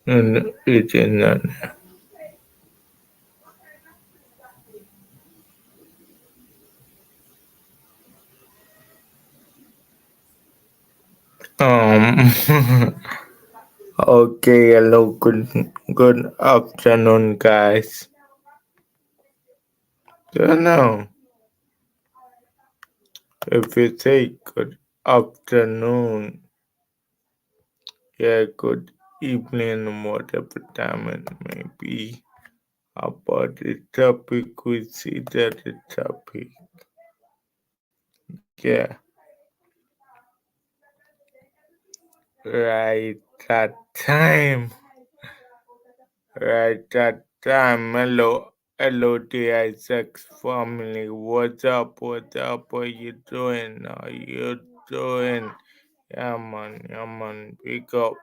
and eating that. Um. Okay. Hello. Good afternoon, guys. Don't know if you say good afternoon. Yeah. Good evening, whatever time it may be. About the topic, we see that the topic. Yeah. Right. That time. Right at time. Hello, the Isaacs family. What's up? What's up? What you doing? How you doing? Yeah, man. Pick up.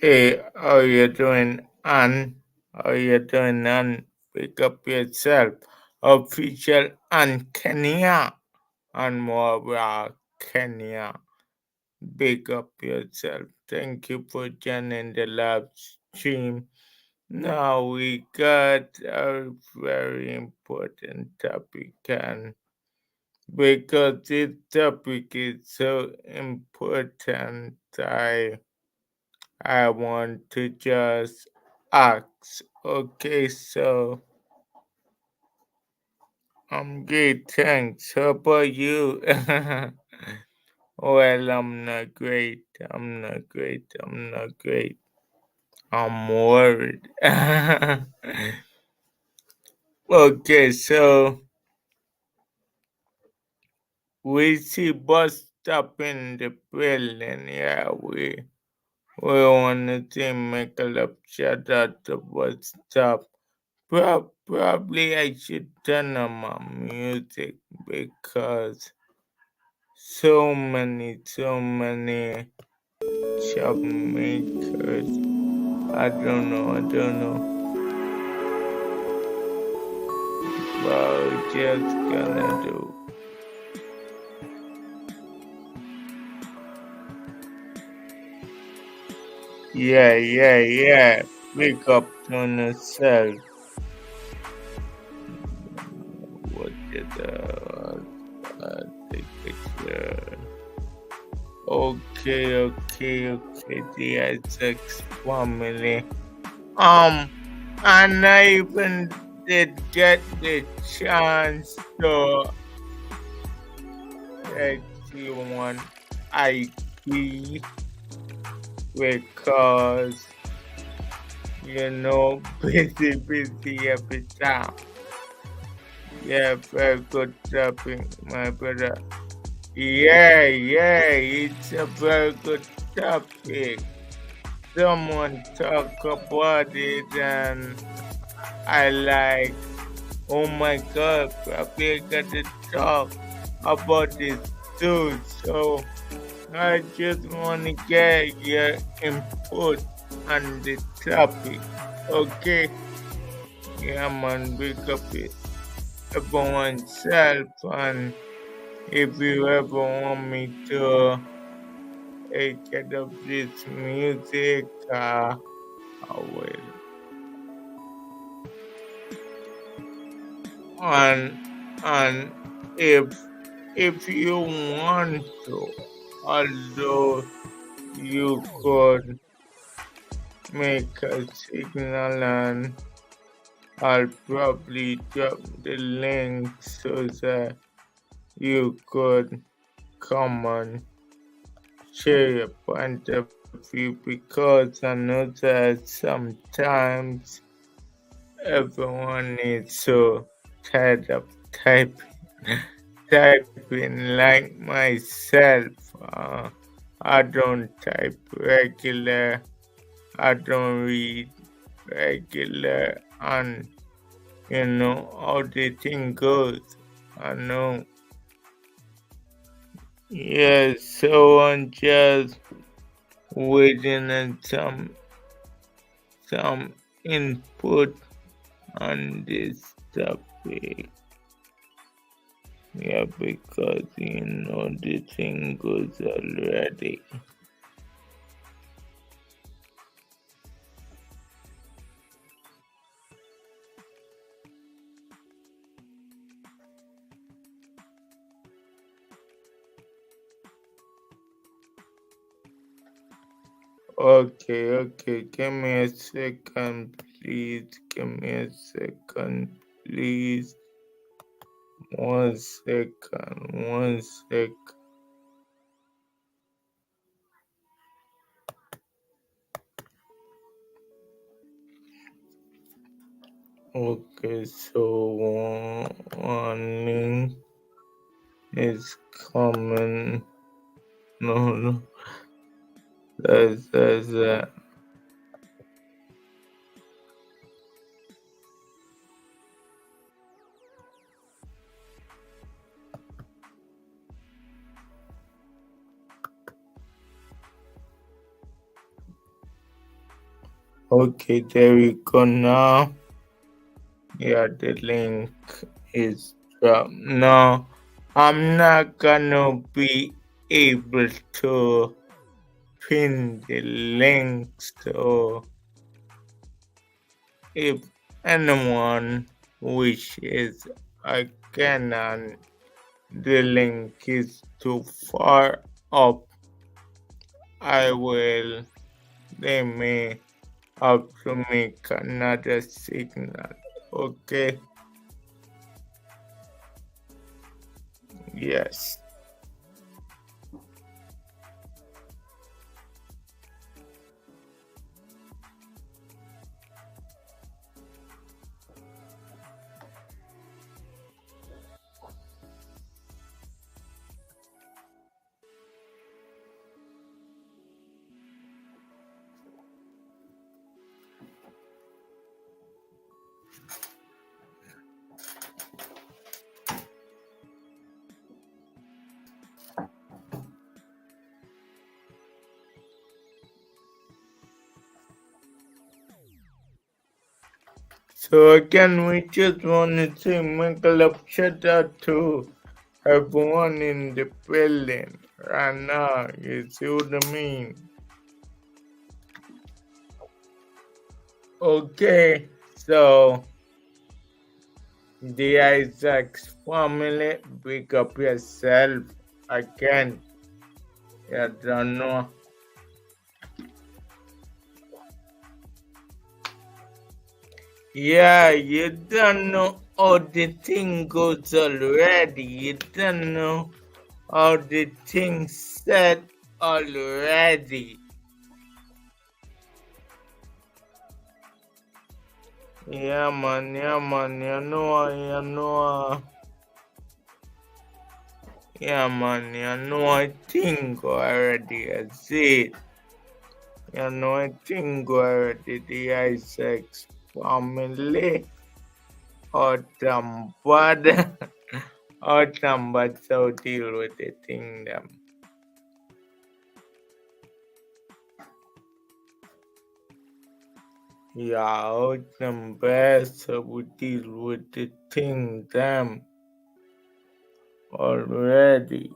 Hey, how you doing, Ann? How you doing, Ann? Pick up yourself. Official Ann Kenya. And more about Kenya. Big up yourself. Thank you for joining the live stream. Now we got a very important topic, and because this topic is so important, I want to just ask. Okay, so I'm good, thanks. How about you? Well, I'm not great. I'm not great. I'm not great. I'm worried. Okay, so we see bus stop in the building. Yeah, we wanna say make a love shout out to bus stop. Probably I should turn on my music because so many shop makers. I don't know. But we're just gonna do. Yeah. Pick up on yourself. What did take picture? Okay. The Isaacs family. Um, and I even did get the chance to see one IP because busy every time. Yeah, very good topic, my brother. Yeah, it's a very good topic. Someone talk about it and I like, oh my god, probably I got to talk about this too. So I just want to get your input on the topic. Okay, yeah man, wake up it upon oneself and if you ever want me to get up this music, I will. And and if you want to, although you could make a signal and I'll probably drop the link so that you could come and share your point of view because I know that sometimes everyone is so tired of typing like myself. I don't type regular. I don't read regular, and you know how the thing goes. I know. Yes, so I'm just waiting on some input on this topic. Yeah, because the thing goes already. Okay, give me a second, please. Give me a second, please. 1 second, 1 second. Okay, so warning is coming. No, that's. Okay, there we go now. Yeah, the link is dropped. No, I'm not gonna be able to pin the links, so if anyone wishes, I can. The link is too far up. I will. They may have to make another signal. Okay. Yes. So again, we just wanted to make a love shout out to everyone in the building right now. You see what I mean? Okay, so the Isaacs family, pick up yourself again. You don't know. Yeah, you don't know how the thing goes already. You don't know how the thing set already. Yeah, man, I think already. I see it. I think already. The Isaacs family. Autumn, but autumn, but so deal with the thing them. Yeah, autumn best so we deal with the thing them already.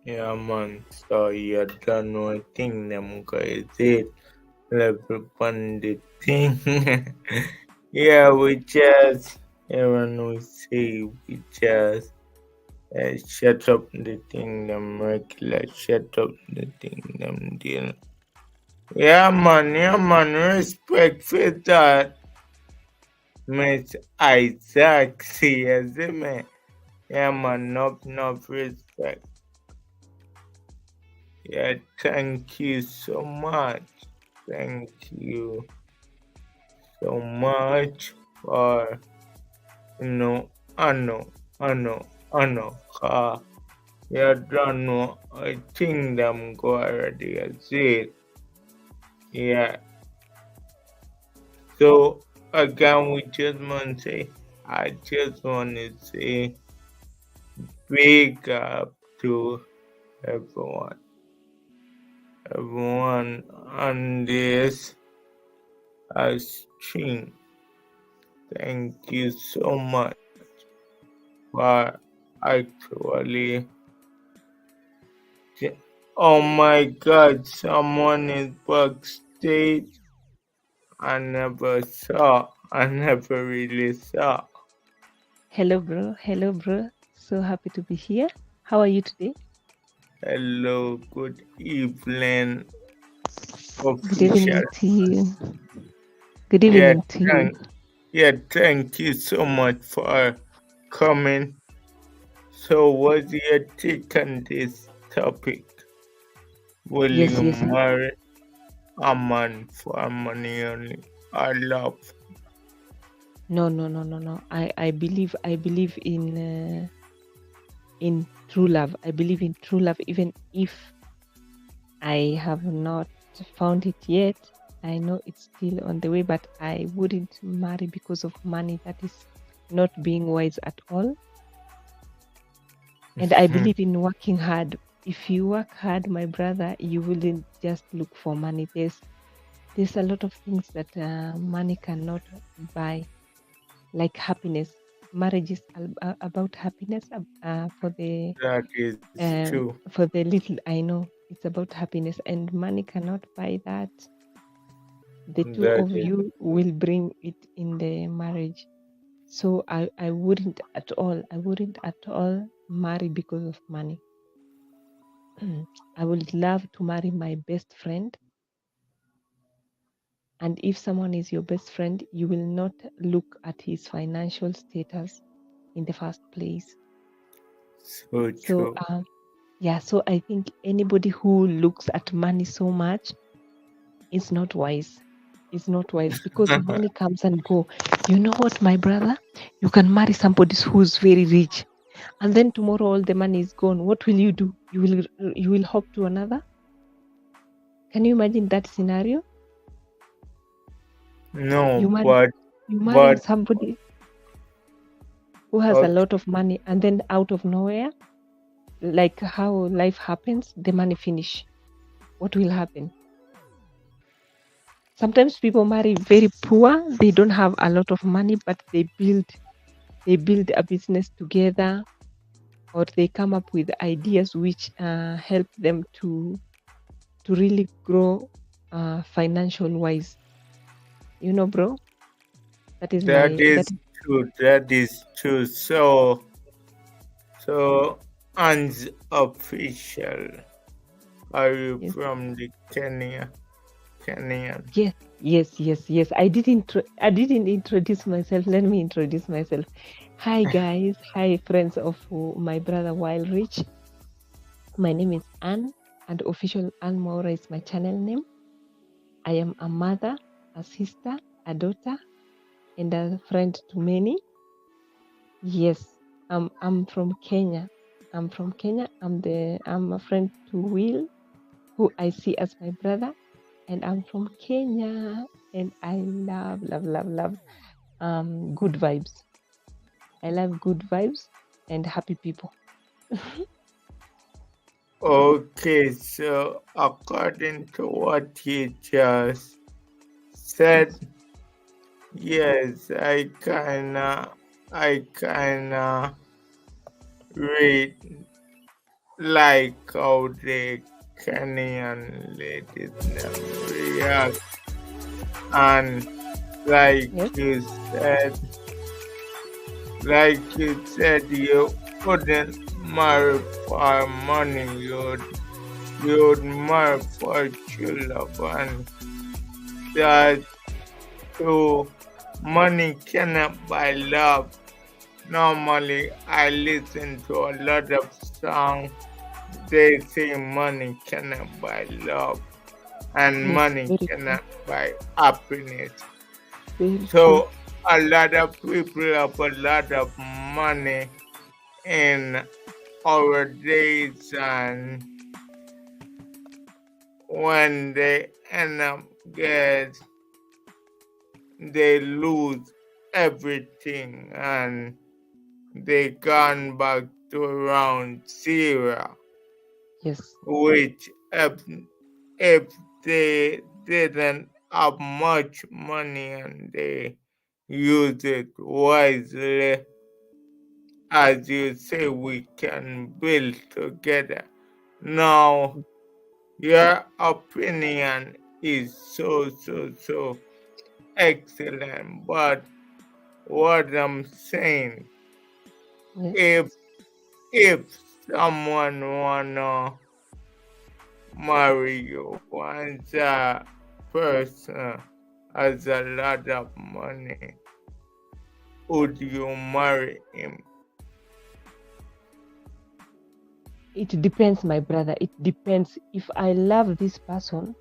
Yeah, man. So you don't know a thing them guys did. Level upon the thing. Yeah, we just, everyone we say, we just shut up the thing them regular, shut up the thing them deal. Yeah, man, respect for that, Miss Isaac, see, as me. Yeah, man, no respect. Yeah, thank you so much. Thank you so much for I know. You don't know. I think them go already. I see it. Yeah. So again, I just want to say big up to everyone, everyone on this stream. Thank you so much for actually. Oh my God! Someone is backstage. I never saw. I never really saw. Hello, bro. Hello, bro. So happy to be here. How are you today? Hello, good evening, Good official. evening to you. Good Yeah, evening to you. thank you so much for coming. So, what's your take on this topic? Will Yes, you yes. marry a man for money only or love? No, no, no, no, no. I believe in true love. I believe in true love, even if I have not found it yet. I know it's still on the way, but I wouldn't marry because of money. That is not being wise at all. And I believe in working hard. If you work hard, my brother, you wouldn't just look for money. There's a lot of things that money cannot buy, like happiness. Marriage is about happiness. That is true. For the little I know, it's about happiness, and money cannot buy that. The two That of is you will bring it in the marriage. So I wouldn't at all. I wouldn't at all marry because of money. I would love to marry my best friend. And if someone is your best friend, you will not look at his financial status in the first place. so So, true. yeah, so I think anybody who looks at money so much is not wise. Is not wise because money comes and go. You know what, my brother? You can marry somebody who's very rich, and then tomorrow all the money is gone. What will you do? You will hop to another. Can you imagine that scenario? No, You marry but you marrying but somebody who has a okay, lot of money, and then out of nowhere, like how life happens, the money finish. What will happen? Sometimes people marry very poor, they don't have a lot of money, but they build a business together, or they come up with ideas which help them to really grow financial wise. You know, bro, that is that my is that is true. That is true. So, unofficial. Are you yes. from the Kenya? Kenyan. Yes, yes, yes, yes. I didn't introduce myself. Let me introduce myself. Hi guys. Hi friends of my brother Wild Rich. My name is Anne, and official Anne Maura is my channel name. I am a mother, a sister, a daughter, and a friend to many. Yes, I'm from Kenya. I'm from Kenya. I'm a friend to Will, who I see as my brother, and I'm from Kenya, and I love good vibes. I love good vibes and happy people. Okay, so according to what you just said, yes, I kinda read like how the Kenyan ladies react, and like Yes, you said, you wouldn't marry for money, you'd marry for true love, and that too, money cannot buy love. Normally, I listen to a lot of songs. They say money cannot buy love. and Yes, money very true. cannot buy happiness. Very true. So a lot of people have a lot of money in our days, and when they end up get, they lose everything and they gone back to around zero, Yes. which if they didn't have much money and they use it wisely, as you say, we can build together. Now, your opinion is so excellent, but what I'm saying, Yes. if if someone wanna marry you and that person has a lot of money, would you marry him? It depends, my brother. It depends. If I love this person,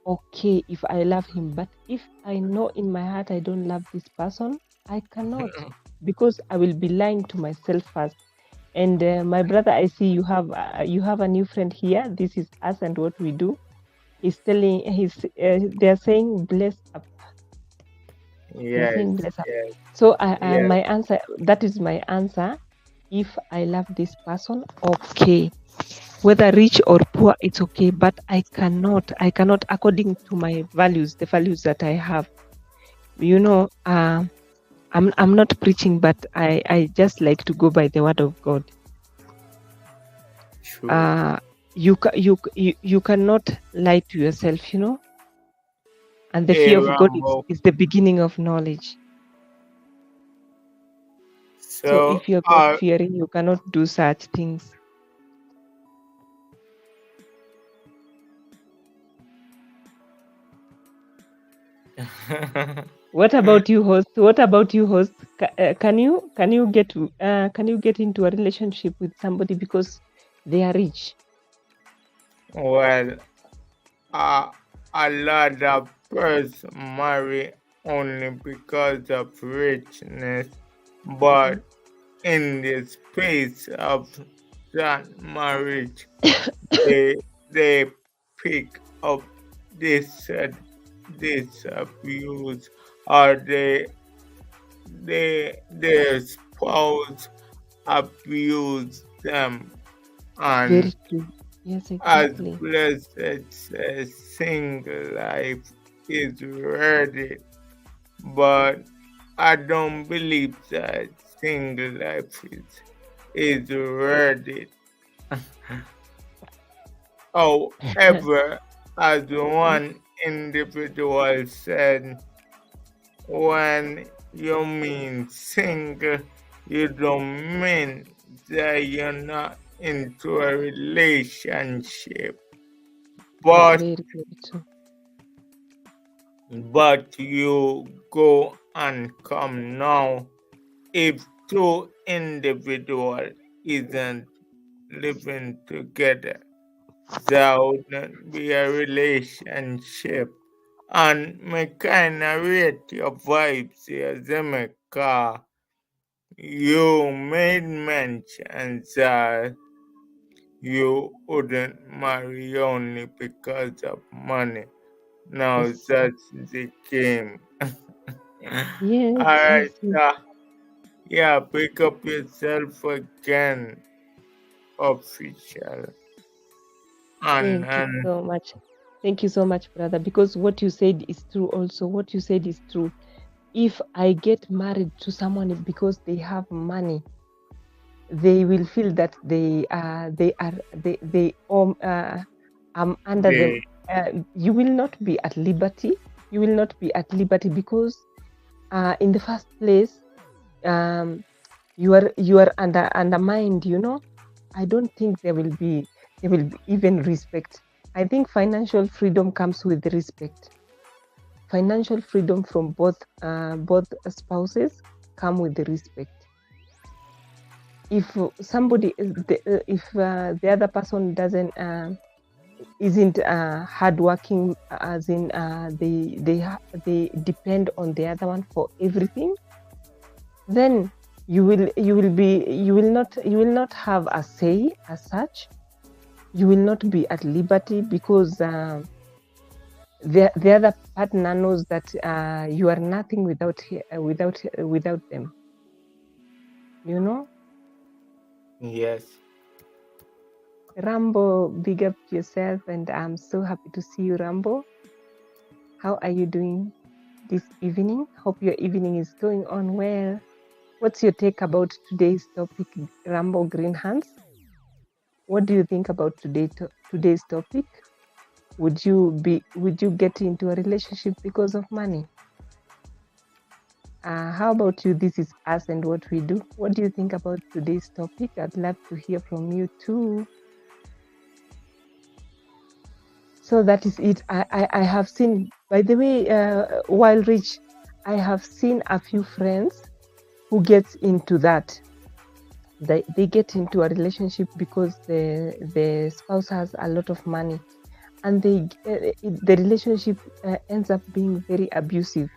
okay, if I love him. But if I know in my heart I don't love this person, I cannot, because I will be lying to myself first. And my brother, I see you have a new friend here. This is us and what we do. He's telling they're saying bless up. They're Yes, saying bless up. yes, So yes. my answer, that is my answer. If I love this person, okay. Whether rich or poor, it's okay. But I cannot according to my values, the values that I have. You know, I'm not preaching, but I just like to go by the word of God. True. You cannot lie to yourself, you know. And the Hey, fear of God Rambo. is the beginning of knowledge. So So, if you're God fearing, you cannot do such things. What about you, host? What about you, host? Can you get into a relationship with somebody because they are rich? well, a lot of persons marry only because of richness, but in the space of that marriage, they pick up this this abuse, or their spouse abuse them, and Very true. Yes, as exactly. blessed as a single life is worth it, but I don't believe that single life is worth it. However, as one individual said, when you mean single, you don't mean that you're not into a relationship, Yes, but very, very true. you go and come now. If two individuals isn't living together, there wouldn't be a relationship. And me kinda rate your vibes here, Zemeka. You made mention that you wouldn't marry only because of money. Now Yes, that's the game. yes, Alright, yes, yes. yeah, pick up yourself again, official. And, Thank you and so much. Thank you so much, brother. Because what you said is true. Also, what you said is true. If I get married to someone because they have money, they will feel that they I'm under them. they, You will not be at liberty. You will not be at liberty because in the first place, you are undermined. You know, I don't think there will be even respect. I think financial freedom comes with respect. Financial freedom from both spouses come with respect. If somebody if the other person isn't hardworking, as in they depend on the other one for everything, then you will not have a say as such. You will not be at liberty because the other partner knows that you are nothing without them. You know, Yes. Rambo, big up to yourself, and I'm so happy to see you, Rambo. How are you doing this evening? Hope your evening is going on well. What's your take about today's topic, Rambo Green Hands? What do you think about today's topic? Would you get into a relationship because of money? How about you? This is us and what we do. What do you think about today's topic? I'd love to hear from you too. So that is it. I have seen, by the way, while Rich, I have seen a few friends who gets into that. They get into a relationship because the spouse has a lot of money, and the relationship ends up being very abusive,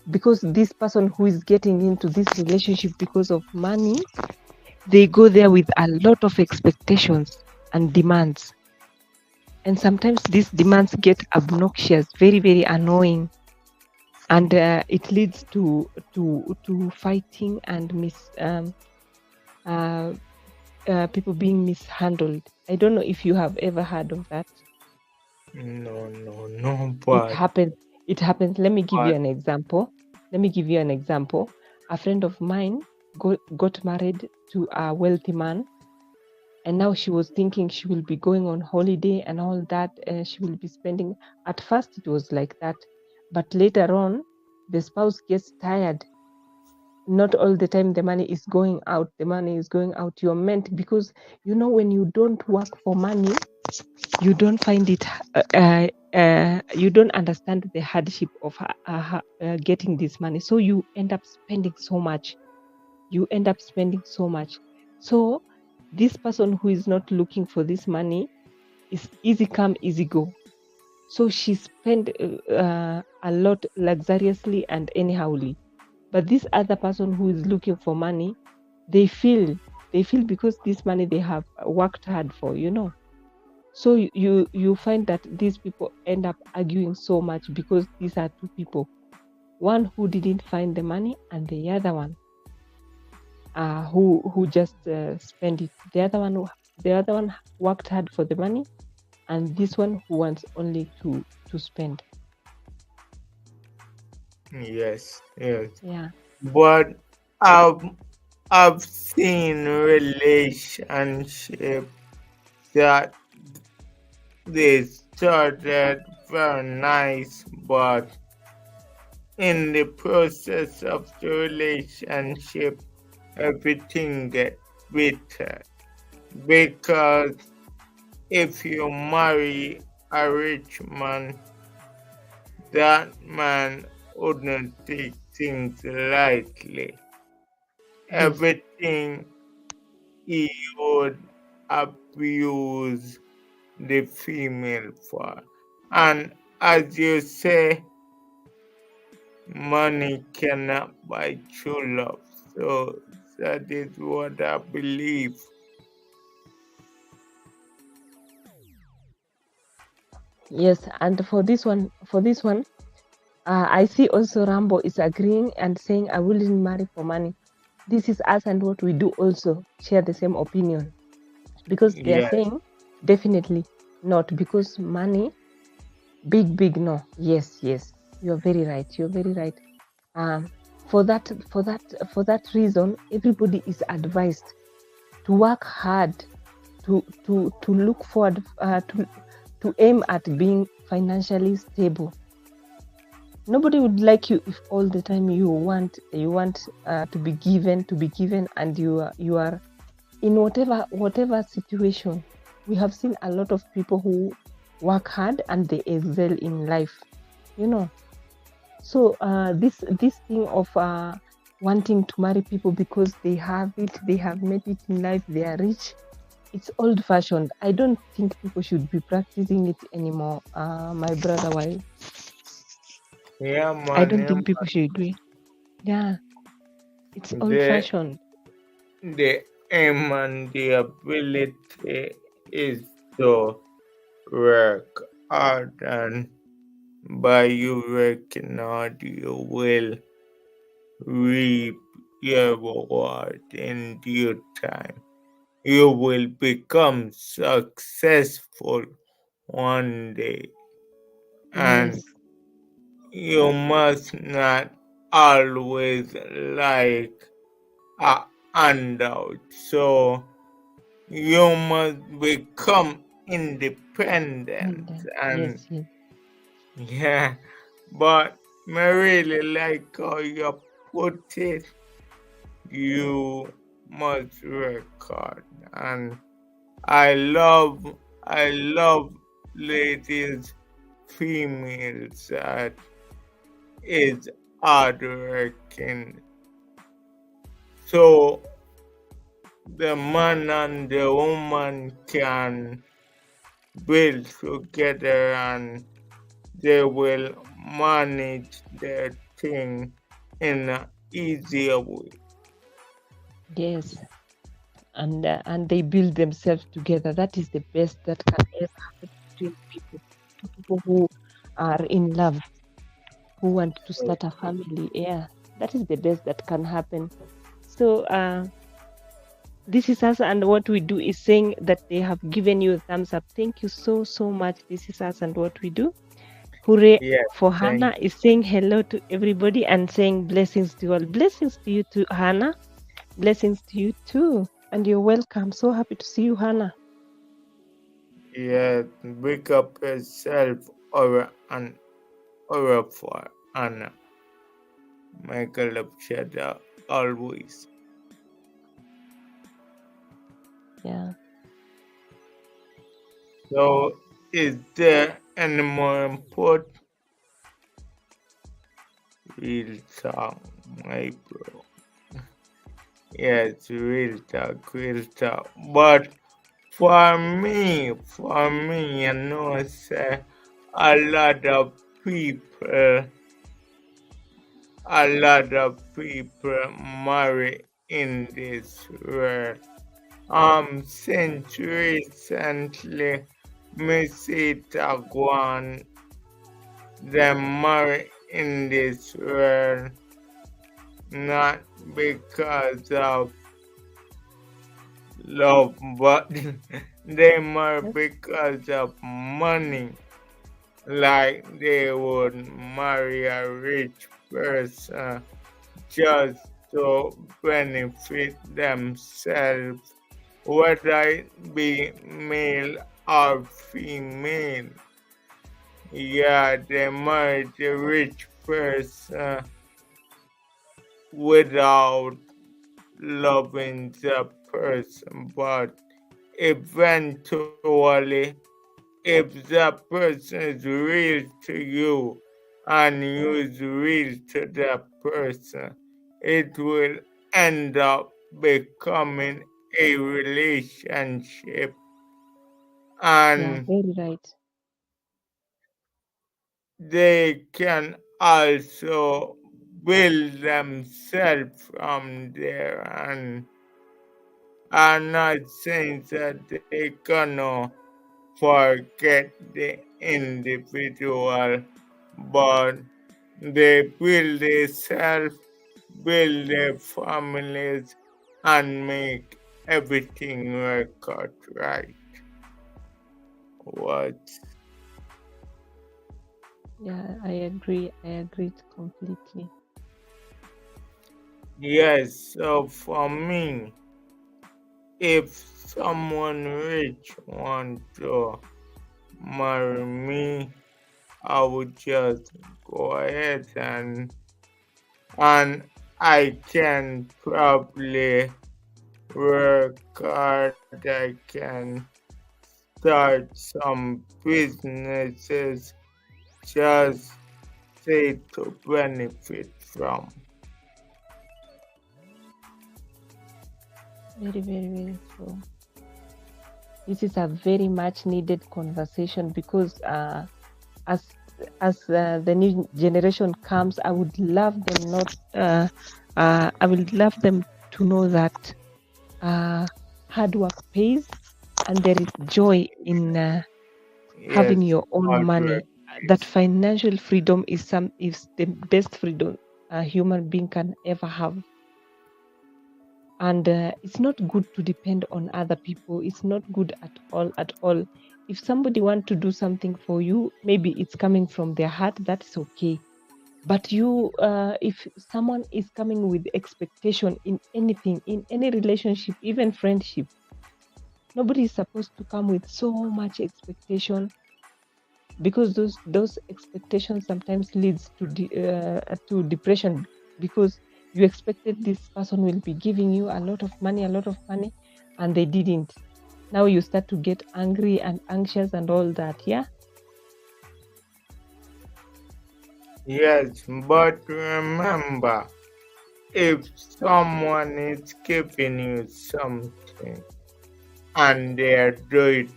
because this person who is getting into this relationship because of money, they go there with a lot of expectations and demands. And sometimes these demands get obnoxious, very, very annoying. And it leads to fighting and people being mishandled. I don't know if you have ever heard of that. No, It happens. Let me give you an example. A friend of mine got married to a wealthy man, and now she was thinking she will be going on holiday and all that, and she will be spending. At first it was like that, but later on the spouse gets tired. Not all the time the money is going out. You're meant, because when you don't work for money, you don't find it you don't understand the hardship of getting this money, so you end up spending so much. So this person who is not looking for this money is easy come, easy go. So she spent a lot luxuriously and anyhowly. But this other person who is looking for money, they feel because this money they have worked hard for, So you find that these people end up arguing so much, because these are two people, one who didn't find the money and the other one who just spend it. The other one worked hard for the money, and this one who wants only to spend. Yes. Yeah. But I've seen relationship that they started very nice, but in the process of the relationship, everything gets bitter. Because if you marry a rich man, that man wouldn't take things lightly. Yes. Everything he would abuse the female for. And as you say, money cannot buy true love. So that is what I believe. Yes, and for this one, I see also Rambo is agreeing and saying, I wouldn't marry for money. This is us and what we do also share the same opinion, because they are saying definitely not, because money, big no. Yes, you're very right. For that reason, everybody is advised to work hard, to look forward, to aim at being financially stable. Nobody would like you if all the time you want to be given, and you are in whatever situation. We have seen a lot of people who work hard and they excel in life, So this thing of wanting to marry people because they have made it in life, they are rich, it's old fashioned. I don't think people should be practicing it anymore. My brother, why? Yeah, I man, don't yeah, think people should do it. Yeah, it's old the fashioned. the aim and the ability is to work hard, and by you working hard you will reap your reward in due time. You will become successful one day, and Yes, you must not always like a handout. So you must become independent, and yes, yes, yeah, but I really like how you put it. You must work hard, and I love, I love ladies, females that is hardworking. So the man and the woman can build together, and they will manage their thing in an easier way. yes. And they build themselves together. That is the best that can ever happen between people. To people who are in love, who want to start a family. Yeah, that is the best that can happen. So this is us, and what we do is saying that they have given you a thumbs up. Thank you so so much. This is us and what we do. Hooray Yes, for thank Hannah is saying hello to everybody and saying blessings to all. Blessings to you too, Hannah. Blessings to you too. And you're welcome. So happy to see you, Hannah. yeah, wake up yourself or for Anna. Michael Upshada always. Yeah. So is there any more important real talk, my bro? Yes, real talk, real talk. But for me, you know, say a lot of people, a lot of people marry in this world. Since recently, me see Tagwan, them marry in this world, not because of love, but they marry Yes. because of money. Like they would marry a rich person just to benefit themselves, whether it be male or female. Yeah, they marry the rich person without loving the person, but eventually, if the person is real to you and you is real to that person, it will end up becoming a relationship, Yeah, and very right. they can also build themselves from there, and I'm not saying that they gonna forget the individual, but they build themselves, build their families, and make everything work out right. What? Yeah, I agree. I agree completely. Yes, so for me, if someone rich want to marry me, I would just go ahead, and I can probably work hard. I can start some businesses just say to benefit from. Very, very, very true. This is a very much needed conversation because as the new generation comes, I would love them not. I would love them to know that hard work pays, and there is joy in having Yes, your own money. That always. financial freedom is the best freedom a human being can ever have. And it's not good to depend on other people. It's not good at all, at all. If somebody want to do something for you, maybe it's coming from their heart, that's okay. But you, if someone is coming with expectation in anything, in any relationship, even friendship, nobody is supposed to come with so much expectation, because those expectations sometimes leads to depression, because you expected this person will be giving you a lot of money, and they didn't. Now you start to get angry and anxious and all that. Yeah. Yes, but remember, if someone is giving you something and they're doing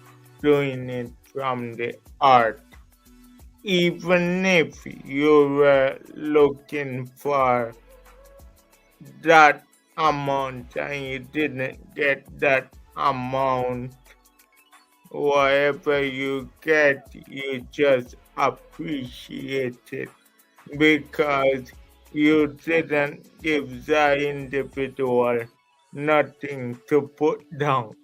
it from the heart, even if you were looking for that amount and you didn't get that amount, whatever you get, you just appreciate it because you didn't give the individual nothing to put down.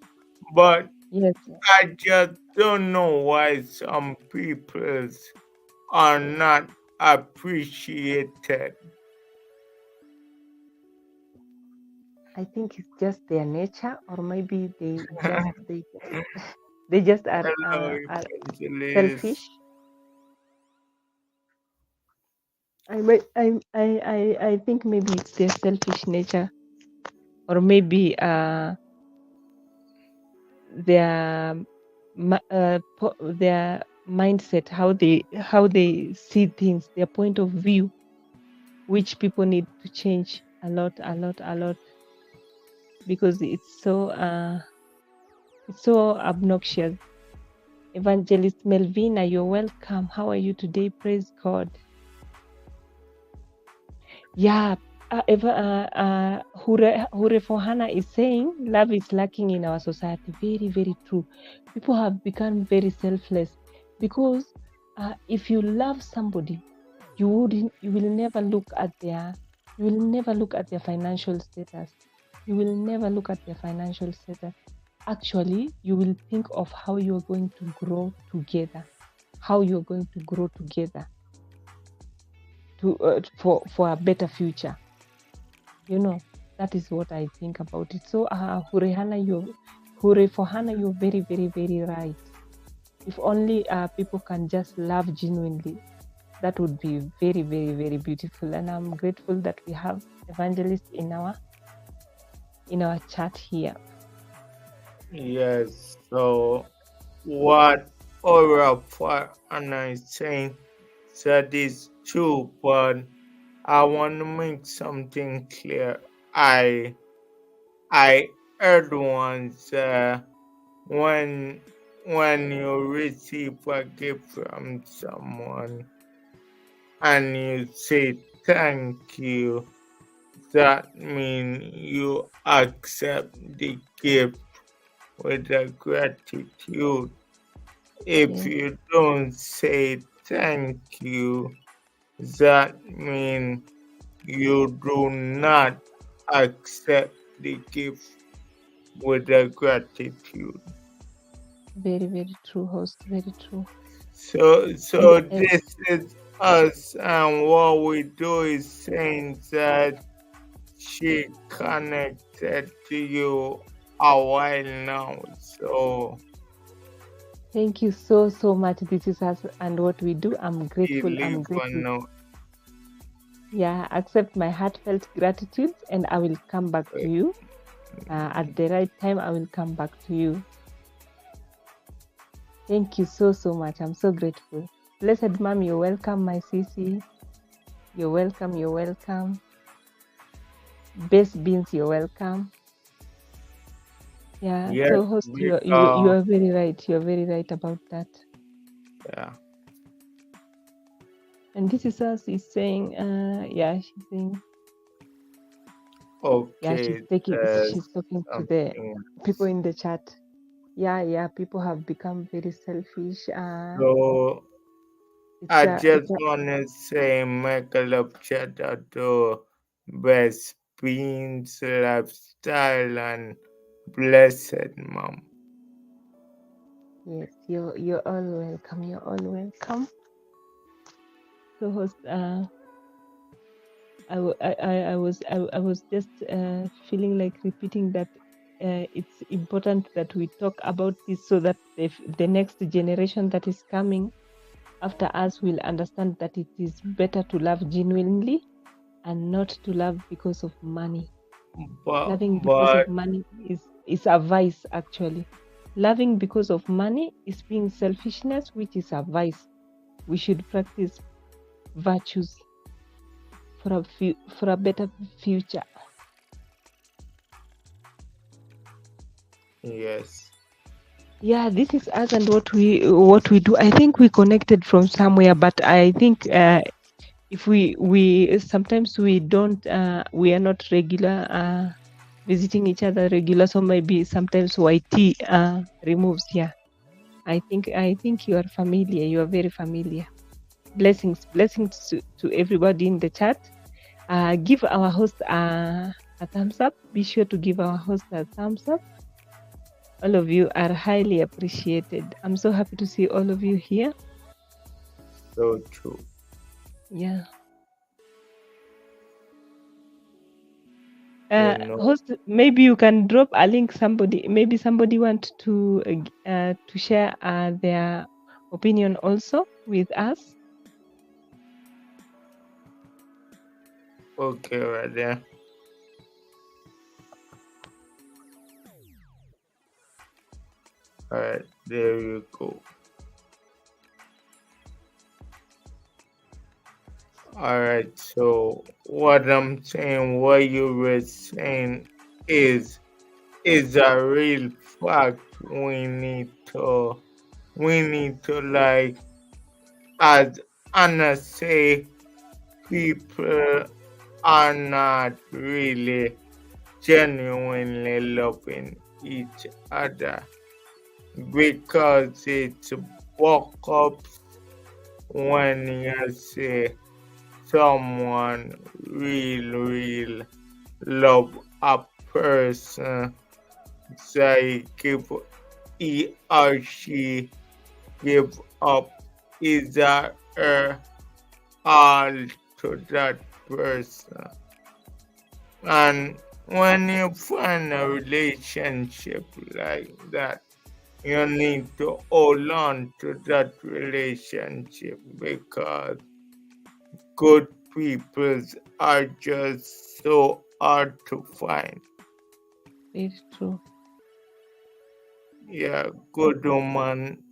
But Yes, I just don't know why some people are not appreciated. I think it's just their nature, or maybe they just Hello, are Evangelist. selfish. I think maybe it's their selfish nature, or maybe their their mindset, how they see things, their point of view, which people need to change a lot, because it's so obnoxious. Evangelist Melvina, you're welcome. How are you today? Praise God. Yeah, Hure Fohana is saying love is lacking in our society. Very, very true. People have become very selfless, because if you love somebody, you will never look at their financial status. You will never look at their financial status. Actually, you will think of how you're going to grow together, how you're going to grow together for a better future. You know, that is what I think about it. So, Hure for Hannah, you're very, very, very right. If only people can just love genuinely, that would be very, very, very beautiful. And I'm grateful that we have evangelists in our chat here. Yes, so what Aura Anna is saying that is true, but I want to make something clear. I heard once when you receive a gift from someone and you say thank you, that means you accept the gift with a gratitude. If Yes, you don't say thank you, that means you do not accept the gift with a gratitude. very, very true, host. Very true. And So this is us, and what we do is saying that she connected to you a while now. So thank you so, so much. This is us and what we do. I'm you grateful. I'm leave a grateful. note. Yeah, accept my heartfelt gratitude, and I will come back to you. At the right time, I will come back to you. Thank you so, so much. I'm so grateful. Blessed Mom, you're welcome, my Sisi. You're welcome. You're welcome. Best Beans, you're welcome. Yeah. Yes, So, host, you because are very right. You are very right about that. yeah. And this is us is saying, yeah, she's saying, yeah, Okay, she's there's talking to the something. people in the chat. Yeah, yeah, people have become very selfish. So It's I it's just a want to say, make a love chat out to Best Beans Lifestyle and Blessed Mom. yes, you're all welcome. You're all welcome. So, host, I was just feeling like repeating that it's important that we talk about this so that the next generation that is coming after us will understand that it is better to love genuinely and not to love because of money. But, Loving because of but money is a vice, actually. Loving because of money is being selfishness, which is a vice. We should practice virtues for a better future. yes. Yeah, this is us and what we do. I think we connected from somewhere, but I think if we sometimes we don't we are not regular visiting each other regular, so maybe sometimes YT removes here. I think you are familiar. You are very familiar. Blessings to everybody in the chat. Give our host a thumbs up. Be sure to give our host a thumbs up. All of you are highly appreciated. I'm so happy to see all of you here. So true. Yeah. You know, Host, maybe you can drop a link. Maybe somebody want to share their opinion also with us. okay, right there. All right, there you go. All right, so what I'm saying, what you were saying is a real fact. We need to like, as Anna say, people are not really genuinely loving each other because it's woke up when you see someone real love a person, they give he or she give up his or her all to that person. And when you find a relationship like that, you need to hold on to that relationship because good people are just so hard to find. Very true. Yeah, good woman,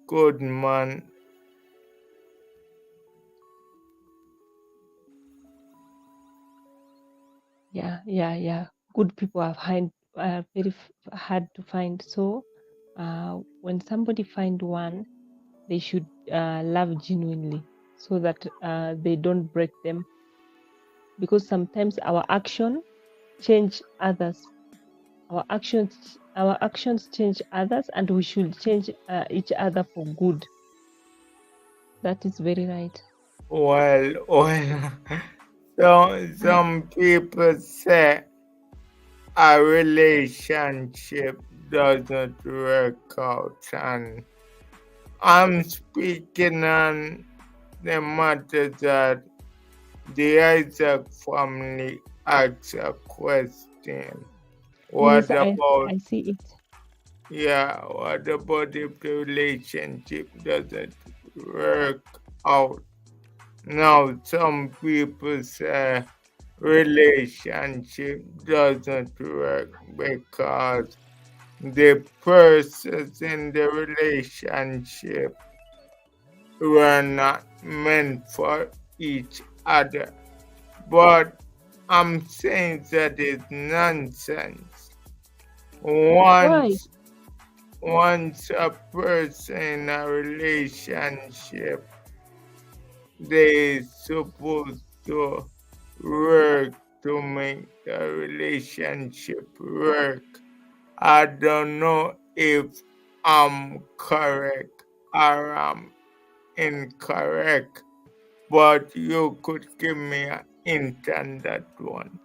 good man. Yeah. Good people are very hard to find. So, when somebody find one, they should love genuinely, so that they don't break them. Because sometimes our action change others. Our actions change others, and we should change each other for good. That is very right. Well, some people say a relationship doesn't work out, and I'm speaking on the matter that the Isaac family asks a question. Yes, What I about, I see it. yeah, what about if the relationship doesn't work out? Now, some people say relationship doesn't work because the persons in the relationship were not meant for each other. But I'm saying that is nonsense Why? Once a person in a relationship, they supposed to work to make the relationship work. I don't know if I'm correct or I'm incorrect, but you could give me a hint on that one.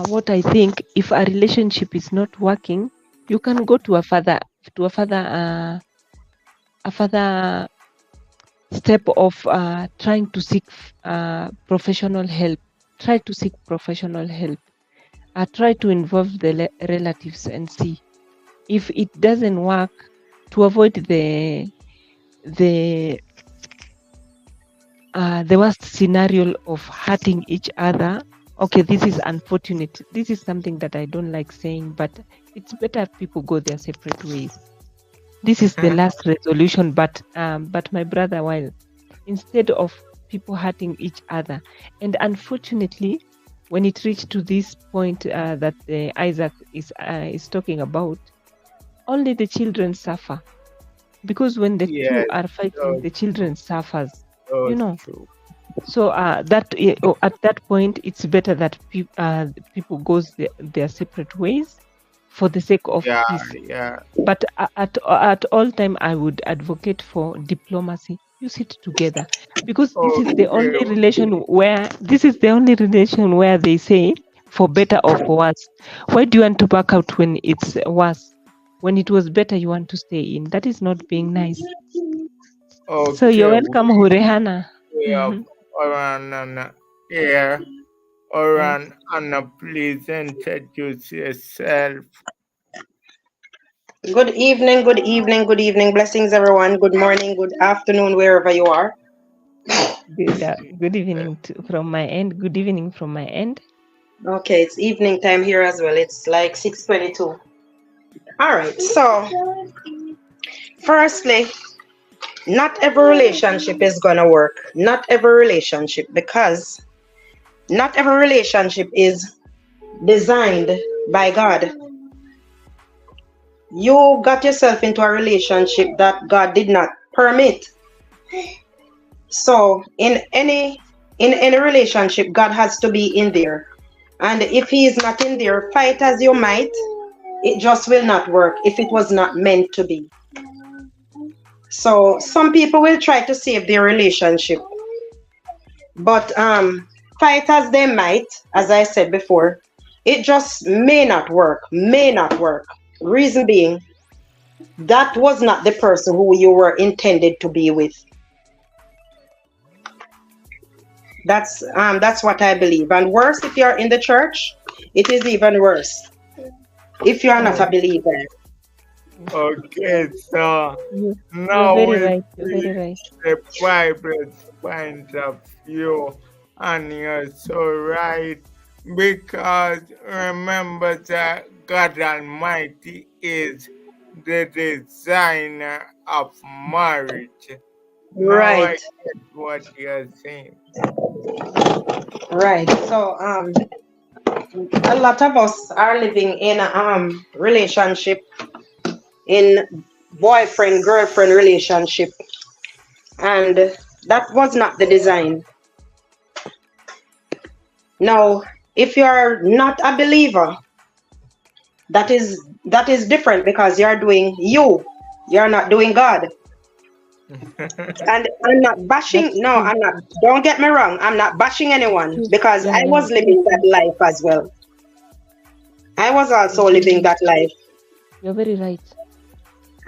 What I think, if a relationship is not working, you can go to a further step of trying to seek professional help. Try to seek professional help. Try to involve the relatives and see if it doesn't work, to avoid the worst scenario of hurting each other. Okay, this is unfortunate. This is something that I don't like saying, but it's better people go their separate ways. This is the last resolution, but my brother, while instead of people hurting each other, and unfortunately, when it reached to this point that Isaac is talking about, only the children suffer, because when the two are fighting, the children suffers. You know. True. So that at that point, it's better that people goes their separate ways for the sake of peace. Yeah. But at all time, I would advocate for diplomacy. Use it together, because this is the only relation where they say for better or for worse. Why do you want to back out when it's worse? When it was better, you want to stay in. That is not being nice. Okay, so you're welcome, Hurehana. Oran, Anna, please introduce yourself. Good evening, good evening, good evening. Blessings, everyone. Good morning, good afternoon, wherever you are. Good evening from my end. Good evening from my end. Okay, it's evening time here as well. It's like 6:22. All right, so firstly, not every relationship is going to work. Not every relationship, because not every relationship is designed by God. You got yourself into a relationship that God did not permit. So in any relationship, God has to be in there. And if he is not in there, fight as you might, it just will not work if it was not meant to be. So some people will try to save their relationship, but fight as they might, as I said before, it just may not work. Reason being, that was not the person who you were intended to be with. That's what I believe. And worse, if you're in the church, it is even worse if you are not a believer. Okay, so now we see the Bible's point of view, and you're so right, because remember that God Almighty is the designer of marriage. Right. Now I get what you're saying. Right. So a lot of us are living in a relationship, in boyfriend girlfriend relationship, and that was not the design. Now, if you are not a believer, that is different, because you're doing you're not doing God. And I'm not bashing. No, I'm not. Don't get me wrong. I'm not bashing anyone, because I was living that life as well. I was also living that life. You're very right.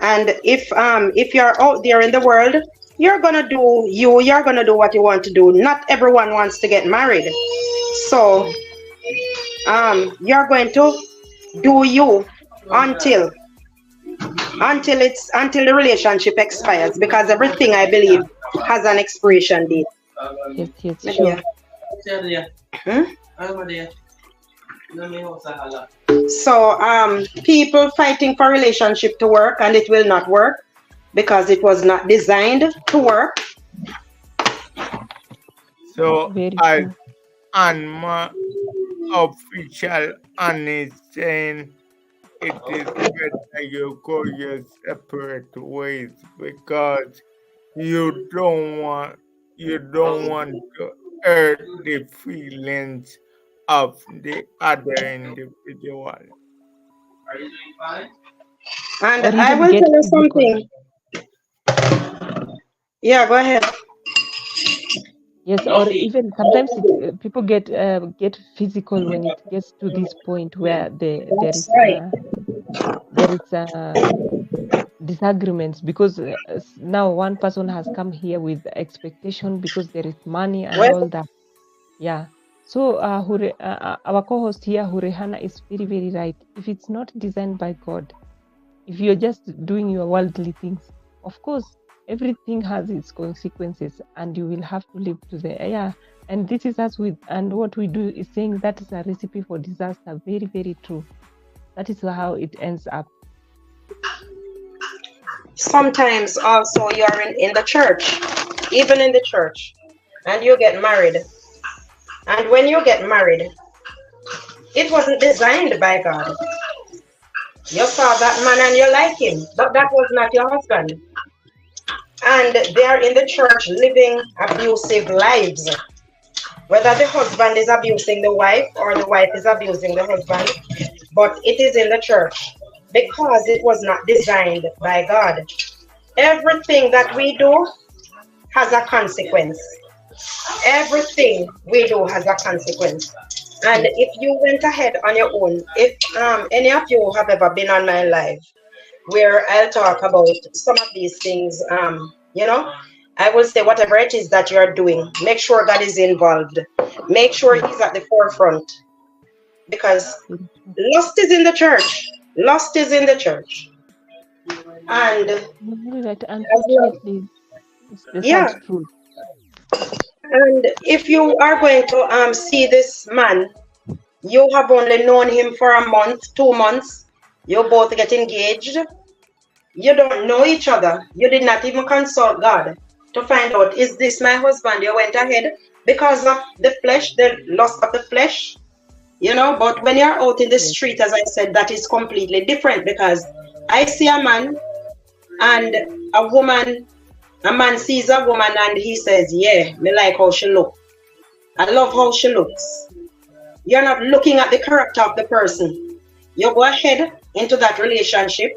And if you're out there in the world, you're gonna do you're gonna do what you want to do. Not everyone wants to get married, so you're going to do you until the relationship expires, because everything, I believe, has an expiration date. Yes, sure. So people fighting for relationship to work, and it will not work because it was not designed to work. So as Anma official and is saying it is better you go your separate ways because you don't want to hurt the feelings of the other individual. And or I even will get tell you physical. something. Yeah, go ahead. Yes, or even sometimes people get physical when it gets to this point where That's right. there is disagreements because now one person has come here with expectation because there is money and Well, all that. Yeah. So our co-host here, Hurehana, is very, very right. If it's not designed by God, if you're just doing your worldly things, of course, everything has its consequences, and you will have to live to the yeah. And this is us with, and what we do is saying that is a recipe for disaster. Very, very true. That is how it ends up. sometimes also you're in the church, even in the church, and you get married. And when you get married, it wasn't designed by God. You saw that man and you like him, but that was not your husband. And they are in the church living abusive lives. Whether the husband is abusing the wife or the wife is abusing the husband, but it is in the church because it was not designed by God. Everything that we do has a consequence. Everything we do has a consequence. And Yes. if you went ahead on your own, if any of you have ever been on my live where I'll talk about some of these things, I will say whatever it is that you're doing, make sure God is involved. Make sure Yes. He's at the forefront because Very true. lust is in the church. Lust is in the church. And as You're very right. long, Unfortunately, it's the sad yeah. truth. And if you are going to see this man, you have only known him for a month, 2 months, you both get engaged, you don't know each other, you did not even consult God to find out, is this my husband? You went ahead because of the flesh, the lust of the flesh, but when you're out in the Yes. street, as I said, that is completely different because I see a man and a woman, a man sees a woman and he says, yeah, me like how she look. I love how she looks. You're not looking at the character of the person. You go ahead into that relationship,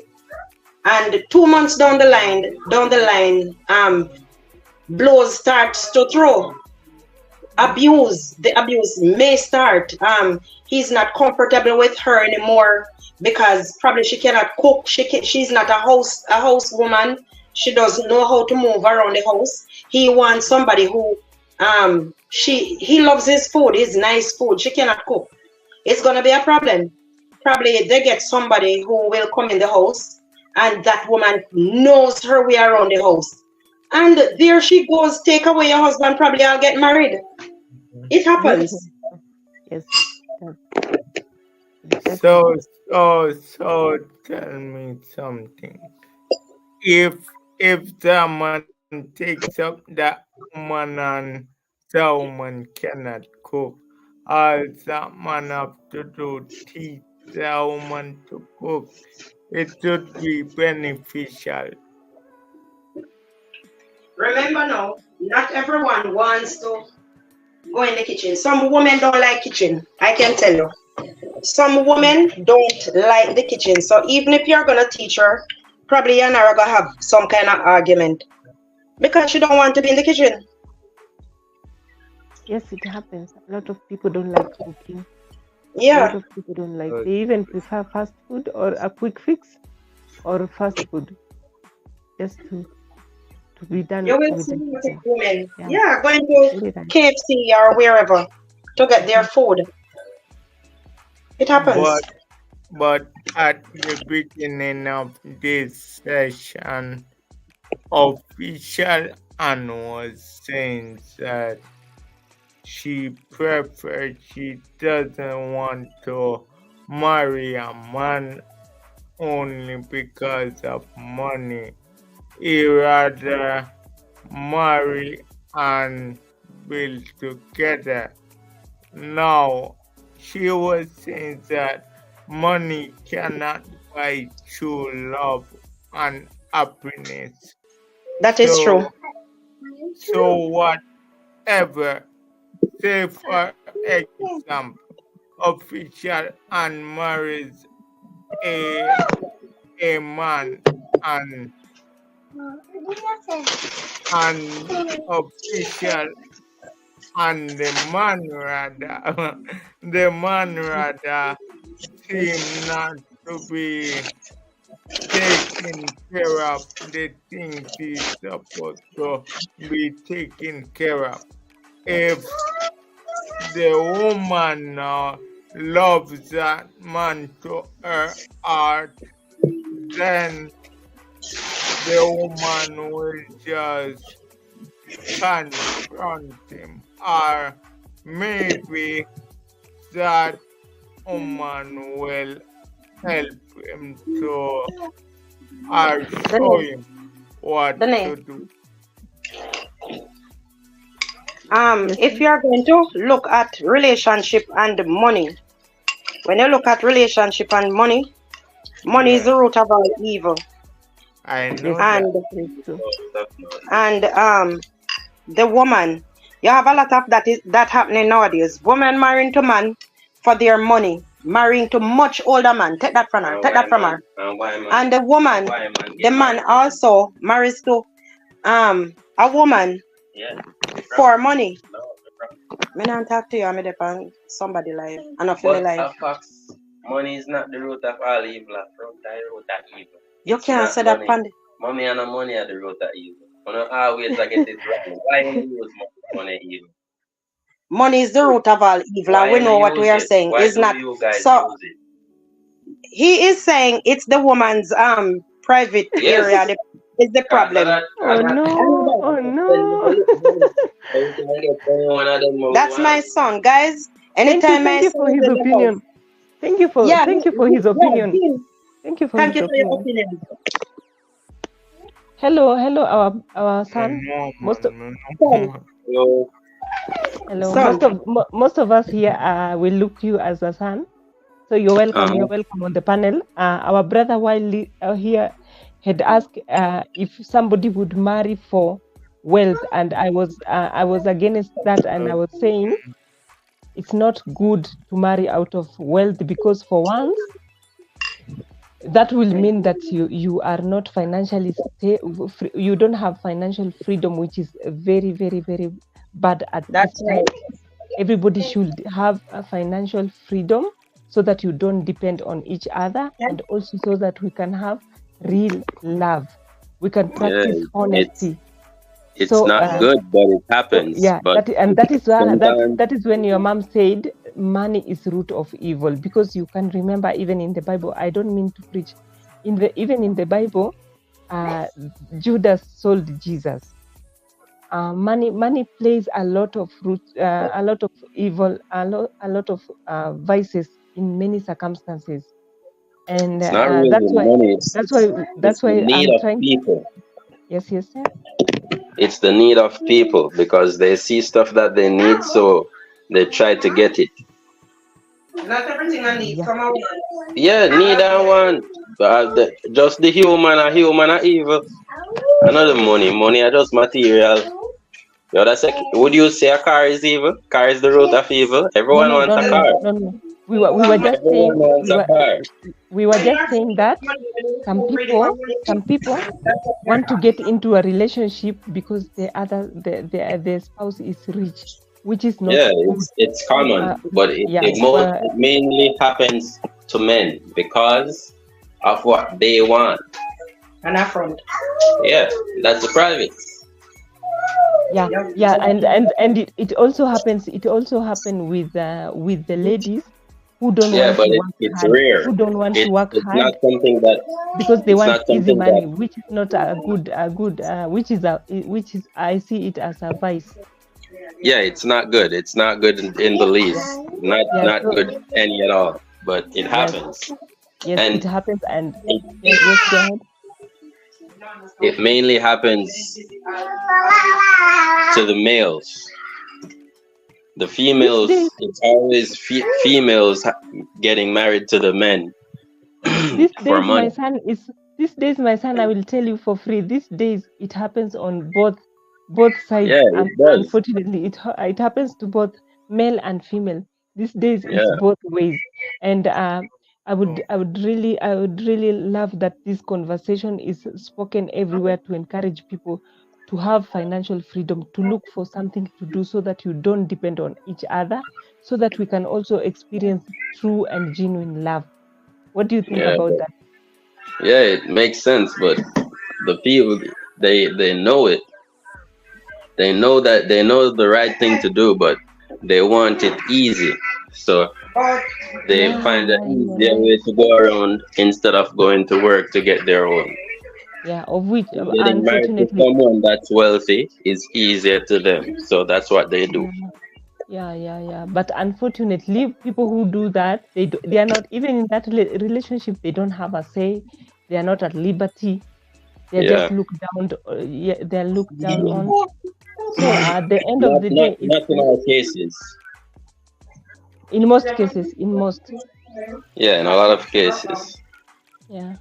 and 2 months down the line, blows starts to throw. The abuse may start. He's not comfortable with her anymore because probably she cannot cook. She's not a house woman. She doesn't know how to move around the house. He wants somebody who he loves his food, his nice food. She cannot cook. It's gonna be a problem. Probably they get somebody who will come in the house and that woman knows her way around the house. And there she goes, take away your husband, probably I'll get married. It Very, happens. very true. Yes. That's exactly. So, so tell me something. If if the man takes up the woman and the woman cannot cook, all that man have to do teach the woman to cook. It should be beneficial. Remember now, not everyone wants to go in the kitchen. Some women don't like kitchen. I can tell you. Some Yes. women don't like the kitchen. So even if you're gonna teach her, probably you're not gonna have some kind of argument because she don't want to be in the kitchen. Yes, it happens. A lot of people don't like cooking. A lot Yeah. of people don't like. Uh, They even prefer fast food or a quick fix or fast food just to be done You will with see the a lot of kitchen. women, Yeah, yeah, going to very right. KFC or wherever to get their Mhm. food. It happens. but but at the beginning of this session, official Anne was saying that she doesn't want to marry a man only because of money. He rather marry and build together. Now she was saying that money cannot buy true love and happiness. That is true. So whatever, say for example, official and marries a a man and official and the man rather seem not to be taking care of the things he's supposed to be taken care of. If the woman loves that man to her heart, then the woman will just confront him, or maybe that woman will help him to or show him what to do. If you are going to look at relationship and money, when you look at relationship and money, money is the root of all evil. I know and the woman, you have a lot of that happening nowadays. Women marrying to man for their money, marrying to much older man. Take that from her. And the woman, the man also marries to a woman for money. Me not talk to you. I'm depend somebody life. I not feel like money is not the root of all evil. From the root of evil. You can't say that. Money and money are the root of evil. You know, always I get it wrong. Why you use money evil? Money is the root of all evil, and we know what we are saying. Why is not you guys so. Use it? He is saying it's the woman's private area is the problem. Oh no! That's my son, guys. Anytime thank you for his opinion. Thank you for his opinion. Thank you for your opinion. Hello, our son. Most of us here will look you as a son. So you're welcome. You're welcome on the panel. Our brother Wiley here had asked if somebody would marry for wealth, and I was against that, and I was saying it's not good to marry out of wealth, because for once that will mean that you are not financially you don't have financial freedom, which is very, very, very bad at this time. Everybody should have a financial freedom so that you don't depend on each other, and also so that we can have real love. We can practice honesty. It's not good, but it happens. That is when your mom said money is root of evil, because you can remember even in the Bible. I don't mean to preach. Even in the Bible, Judas sold Jesus. Money plays a lot of a lot of evil, a lot of vices in many circumstances, and that's why I'm trying. People. Yes. It's the need of people, because they see stuff that they need, so they try to get it. Not everything I need. Come on. Yeah, need and want. Just the human are evil. Another money are just material. Would you say a car is evil? Car is the root of evil. Everyone wants a car. No. We were just saying that some people want to get into a relationship because their spouse is rich, which is not. Yeah, it's common, but it mainly happens to men because of what they want. An affront. Yeah, that's the private. Yeah, and it also happens. It also happens with the ladies who don't want to work it's hard. Rare. Who don't want to work it's hard. Not something that because they want easy money, which is not which is I see it as a vice. Yeah, it's not good. It's not good in the least. Not good any at all. But it happens. Yes, and it happens, and yes, go ahead. It mainly happens to the males. The These females, days, it's always females getting married to the men these for days, my money. son is. These days, my son, I will tell you for free. These days, it happens on both sides. Yeah, it does. Unfortunately, it happens to both male and female. These days, it's Yeah, both ways. And I would really love that this conversation is spoken everywhere to encourage people to have financial freedom, to look for something to do so that you don't depend on each other, so that we can also experience true and genuine love. What do you think yeah, about that? yeah. It makes sense, but the people, they know it. They know the right thing to do, but they want it easy. So But they Yeah, find an yeah, you're easier right. way to go around instead of going to work to get their own. Yeah, of which, Getting married to unfortunately, someone that's wealthy is easier to them. So that's what they do. yeah, yeah. But unfortunately, people who do that, they are not even in that relationship. They don't have a say. They are not at liberty. They're just Yeah. looked down. Yeah, they're looked down on. So at the end of Not the not day, it's not in all cases. in most cases, in most, Yeah, in a lot of cases. yeah.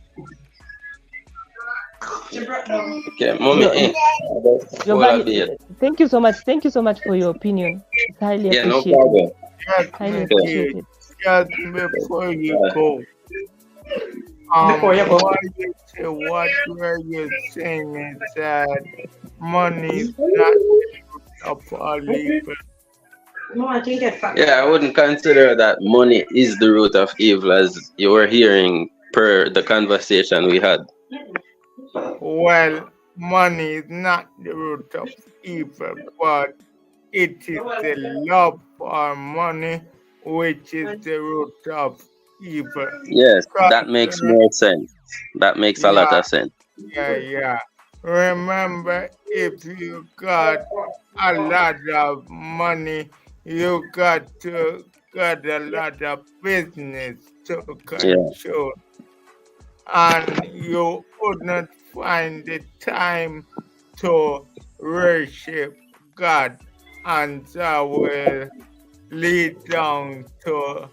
Okay, mommy, Your your what I value. be? Thank you so much. Thank you so much for your opinion. It's highly Yeah, no appreciated. problem. Just Highly Okay. Mickey, appreciated. just before you go, before you go, what were you saying is that money is not of all evil. no, I think it. Yeah, I wouldn't consider that money is the root of evil, as you were hearing per the conversation we had. Well, money is not the root of evil, but it is the love for money which is the root of evil. Yes, that makes Consider- more sense. That makes a lot Yeah, of sense. yeah. Remember, if you got a lot of money, you got to got a lot of business to Yeah, control, and you would not find the time to worship God, and that will lead down to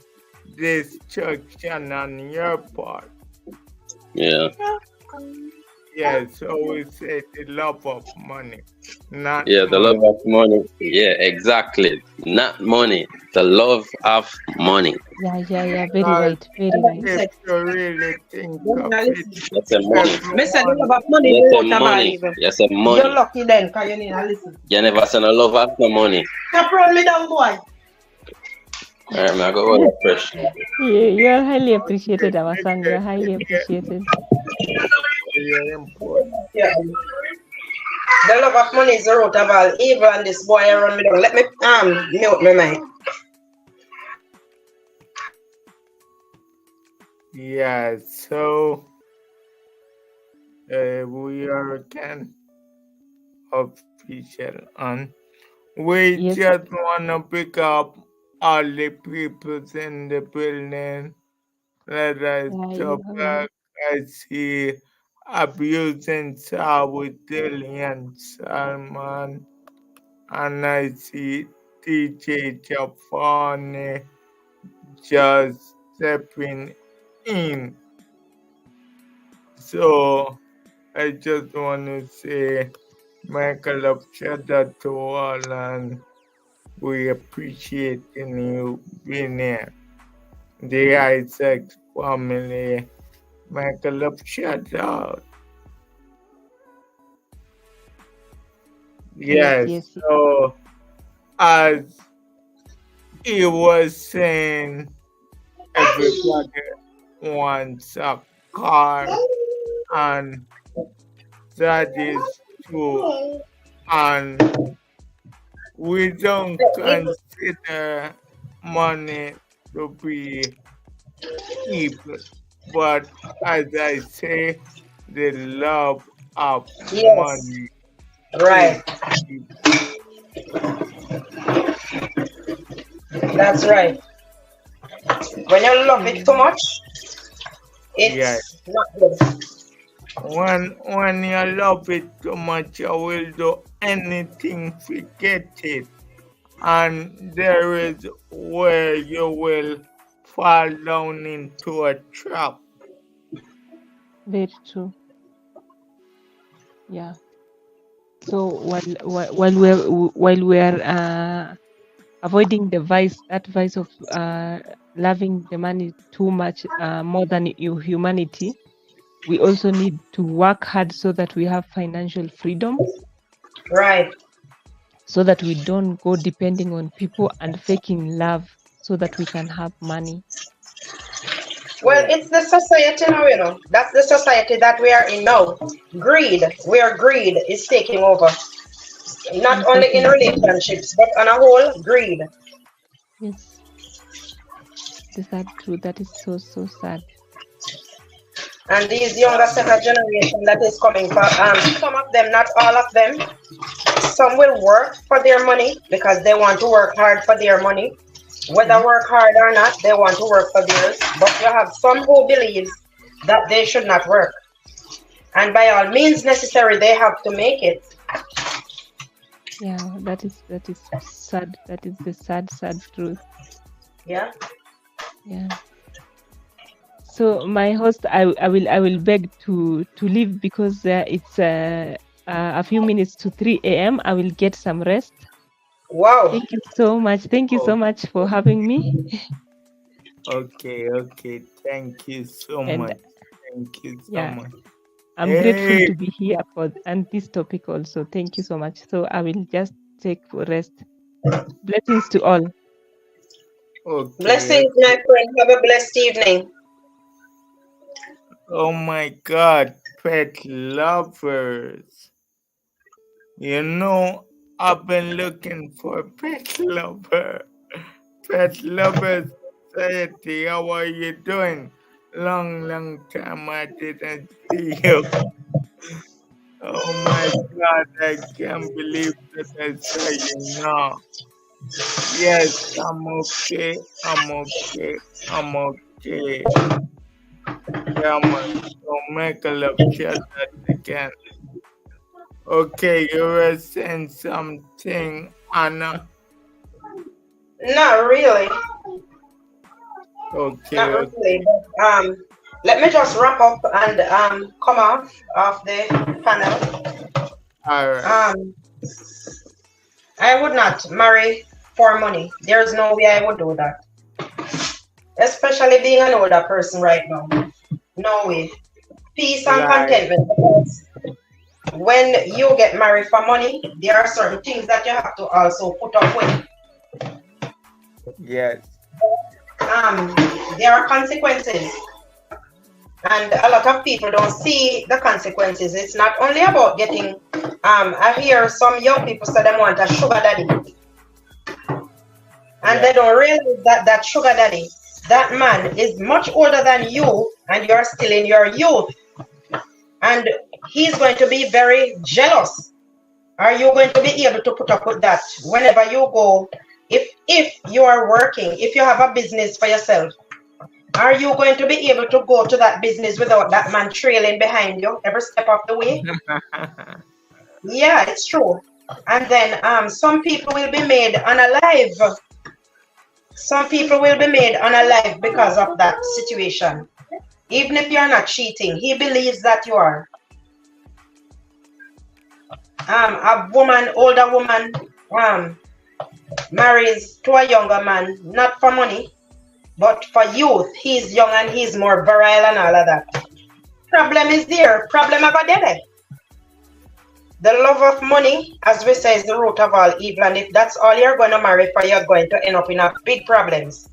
destruction on your part. yeah, Yeah, so we say the love of money, not yeah. The love money. of money. Yeah, exactly. Not money. The love of money. Yeah. Very Because right. Very right. if you really think of it, That's a money. Me said the everyone, love of money is Yes, the a root of all money. evil. Yes, a You're money. lucky then, because you need to listen. You never seen a love after money. Stop run me down, boy. Alright, man, I go hold up fresh. You're highly appreciated, our it son. You're get, highly appreciated. very important. Yeah. The love of money is the root of all evil, and this boy run me down. Let me mute my mic. Yeah, so we are again official on. We Yes. just want to pick up all the people in the building. Let us Yeah, talk back. I see abusing with Dillian Salman, and I see DJ Jafani just stepping in. So I just want to say, Michael, of shout out to all, and we appreciate you being here. The Isaac family, Michael, of shout out. Yes, Yes. so as he was saying, everybody wants a car, and that is true. And we don't consider money to be evil, but as I say, the love of Yes, money right. is evil. That's right. When you love it too much, Yeah. it's not good. When you love it too much, you will do anything to get it. and there is where you will fall down into a trap. Very true. Yeah. So while we're avoiding that vice of loving the money too much, more than your humanity, we also need to work hard so that we have financial freedom, Right. so that we don't go depending on people and faking love so that we can have money. Well, So, it's the society now, you know. That's the society that we are in now. Greed, where greed is taking over. Not only in Unfortunately, relationships, but on a whole, greed. yes, the sad truth. That is so, so sad. And these younger second generation that is coming for some of them, not all of them. Some will work for their money because they want to work hard for their money. Whether Yeah, work hard or not, they want to work for theirs. But you have some who believes that they should not work. And by all means necessary, they have to make it. yeah, that is sad. That is the sad, sad truth. Yeah. Yeah. So my host, I will beg to leave because it's a few minutes to 3 a.m. I will get some rest. Wow. Thank you so much. Thank you so much for having me. okay. Thank you so And much. Thank you so yeah, much. I'm grateful Hey, to be here for and this topic also. Thank you so much. So I will just take rest. Blessings to all. okay. Blessings, my friend. Have a blessed evening. Oh my God, pet lovers. You know, I've been looking for pet lover. Pet lovers society. How are you doing? Long time I didn't see you. Oh my God, I can't believe that I saw you now. Yes, I'm okay. I'm okay. Yeah, man. So make a love chat that again. Okay, you were saying something, Anna. Not really. Okay, Not okay. really. But, let me just wrap up and come off the panel. All right. Um, I would not marry for money. There's no way I would do that. Especially being an older person right now. No way. Peace and Like, contentment. Because when you get married for money, there are certain things that you have to also put up with. yes. Um, there are consequences. And a lot of people don't see the consequences. It's not only about getting I hear some young people say they want a sugar daddy. And they don't realize that that sugar daddy, that man is much older than you and you're still in your youth. And he's going to be very jealous. Are you going to be able to put up with that whenever you go? If you are working, if you have a business for yourself, are you going to be able to go to that business without that man trailing behind you every step of the way? Yeah, it's true. And then some people will be made unalive. Some people will be made unalive because of that situation. Even if you're not cheating, he believes that you are. A woman, older woman, marries to a younger man, not for money, but for youth. He's young and he's more virile and all of that. Problem is there. Problem about there. The love of money, as we say, is the root of all evil. And if that's all you're going to marry for, you're going to end up in a big problems.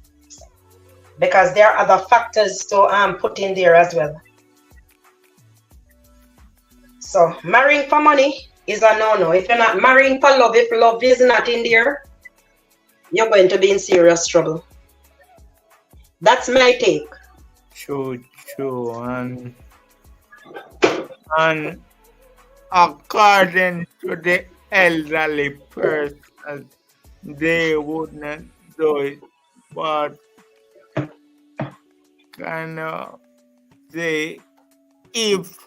Because there are other factors to put in there as well. So marrying for money is a no-no. If you're not marrying for love, if love is not in there, you're going to be in serious trouble. That's my take. True. And according to the elderly person, they wouldn't do it. But kind of say if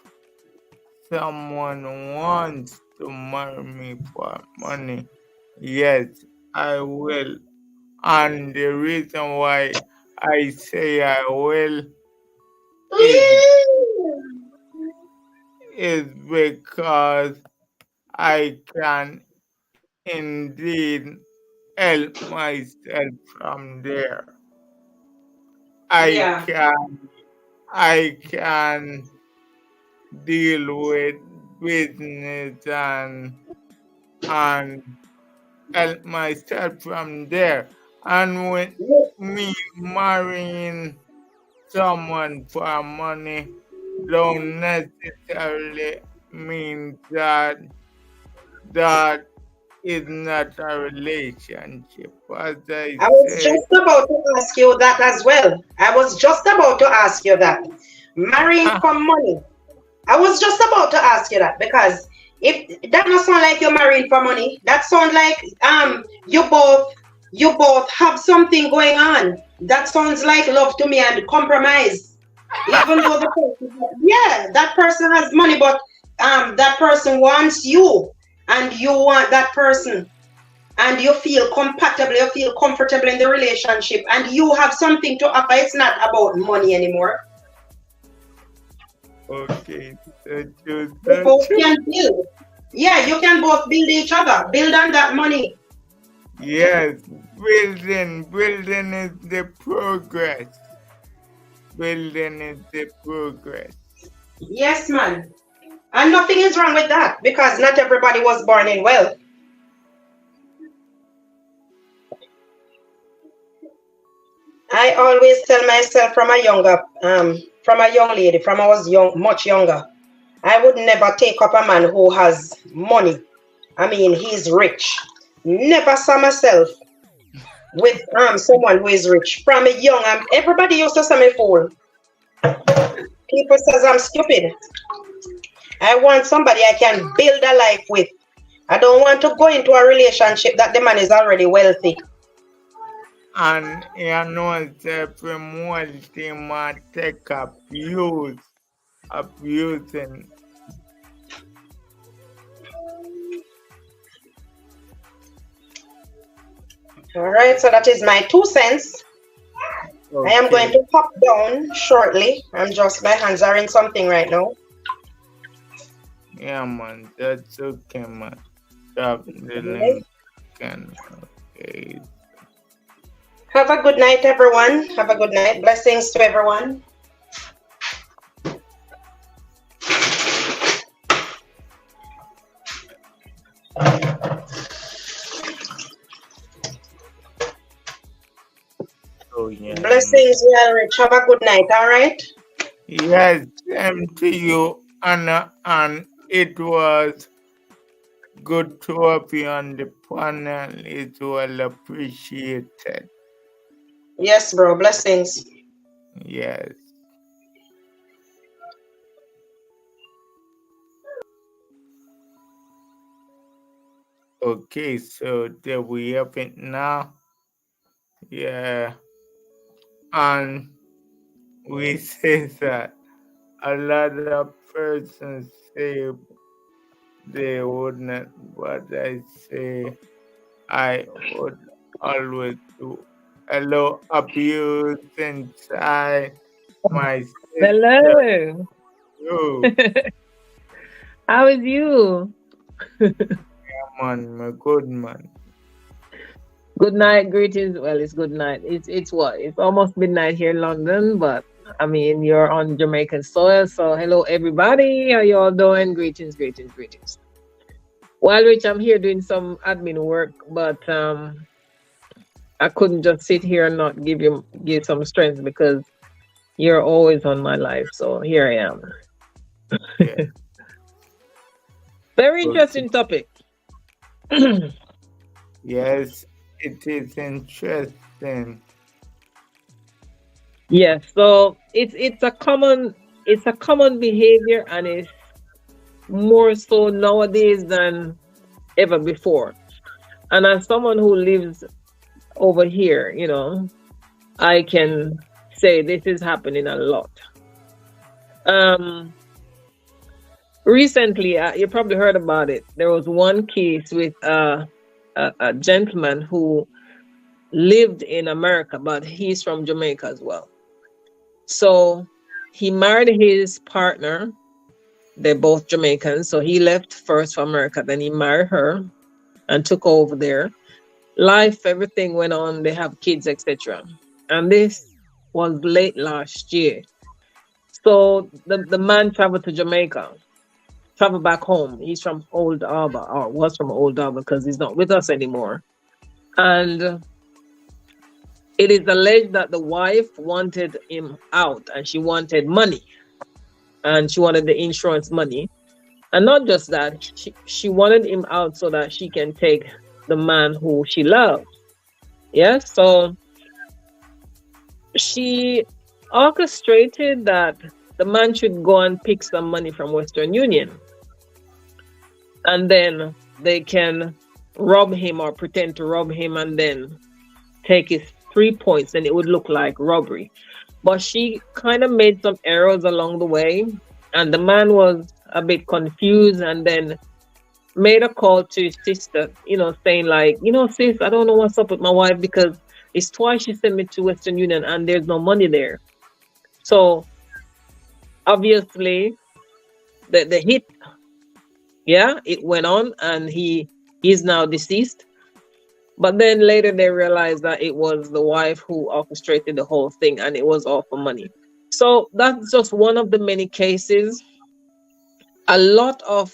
someone wants to marry me for money, yes, I will. And the reason why I say I will is, is because I can indeed help myself from there. I Yeah. can I can deal with business and help myself from there. And with me marrying someone for money don't necessarily mean that is not a relationship. As I I was say, just about to ask you that as well. I was just about to ask you that. Marrying for money. I was just about to ask you that because if that doesn't sound like you're marrying for money, that sounds like you both have something going on. That sounds like love to me and compromise. Even though the person, yeah, that person has money, but that person wants you, and you want that person, and you feel compatible, you feel comfortable in the relationship, and you have something to offer. It's not about money anymore. okay, so true, You so both true. can build. Yeah, you can both build each other, build on that money. Yes, building is the progress. Building is the progress. Yes, man. And nothing is wrong with that because not everybody was born in wealth. I always tell myself from a young lady, from I was young, much younger, I would never take up a man who has money. I mean, he's rich. Never saw myself with someone who is rich. From a young, everybody used to say me fool. People says I'm stupid. I want somebody I can build a life with. I don't want to go into a relationship that the man is already wealthy. And you know, the multi take abusing. All right, so that is my 2 cents. I am going Okay, to pop down shortly. My hands are in something right now. yeah, man, that's okay, man. Drop the Right. link and okay. Have a good night, everyone. Have a good night. Blessings to everyone. So yeah, man. Blessings, well, Rich. Have a good night, all right? Yes, same to you, Anna, and it was good to have you on the panel. It well appreciated. Yes, bro. Blessings. Yes. Okay, so there we have it now. Yeah, and we say that a lot of persons say they wouldn't, but I say I would always do. Hello, abuse inside my sister. Hello. You, How is you? man, my good man. Good night, greetings. Well, it's good night. It's what? It's almost midnight here in London, but I mean you're on Jamaican soil, so hello everybody. How you all doing? Greetings, greetings, greetings. While Rich, I'm here doing some admin work, but I couldn't just sit here and not give some strength because you're always on my life. So here I am. Yeah, Very okay. interesting topic. Yes, it is interesting. Yes, so it's a common behavior, and it's more so nowadays than ever before. And as someone who lives over here, I can say this is happening a lot. Um, Recently, you probably heard about it. There was one case with a a gentleman who lived in America, but he's from Jamaica as well. So he married his partner. They're both Jamaicans. So he left first for America, then he married her and took over there. Life, everything went on. They have kids, etc. And this was late last year. So the man traveled to Jamaica, traveled back home. He's from Old Harbor, or was from Old Harbor because he's not with us anymore. And it is alleged that the wife wanted him out and she wanted money and she wanted the insurance money. And not just that, she wanted him out so that she can take the man who she loved. Yes. So she orchestrated that the man should go and pick some money from Western Union and then they can rob him or pretend to rob him and then take his 3 points and it would look like robbery. But she kind of made some errors along the way and the man was a bit confused and then made a call to his sister, saying like, sis, I don't know what's up with my wife because it's twice she sent me to Western Union and there's no money there. So obviously the hit, yeah, it went on and he's now deceased. But then later they realized that it was the wife who orchestrated the whole thing and it was all for money. So that's just one of the many cases. A lot of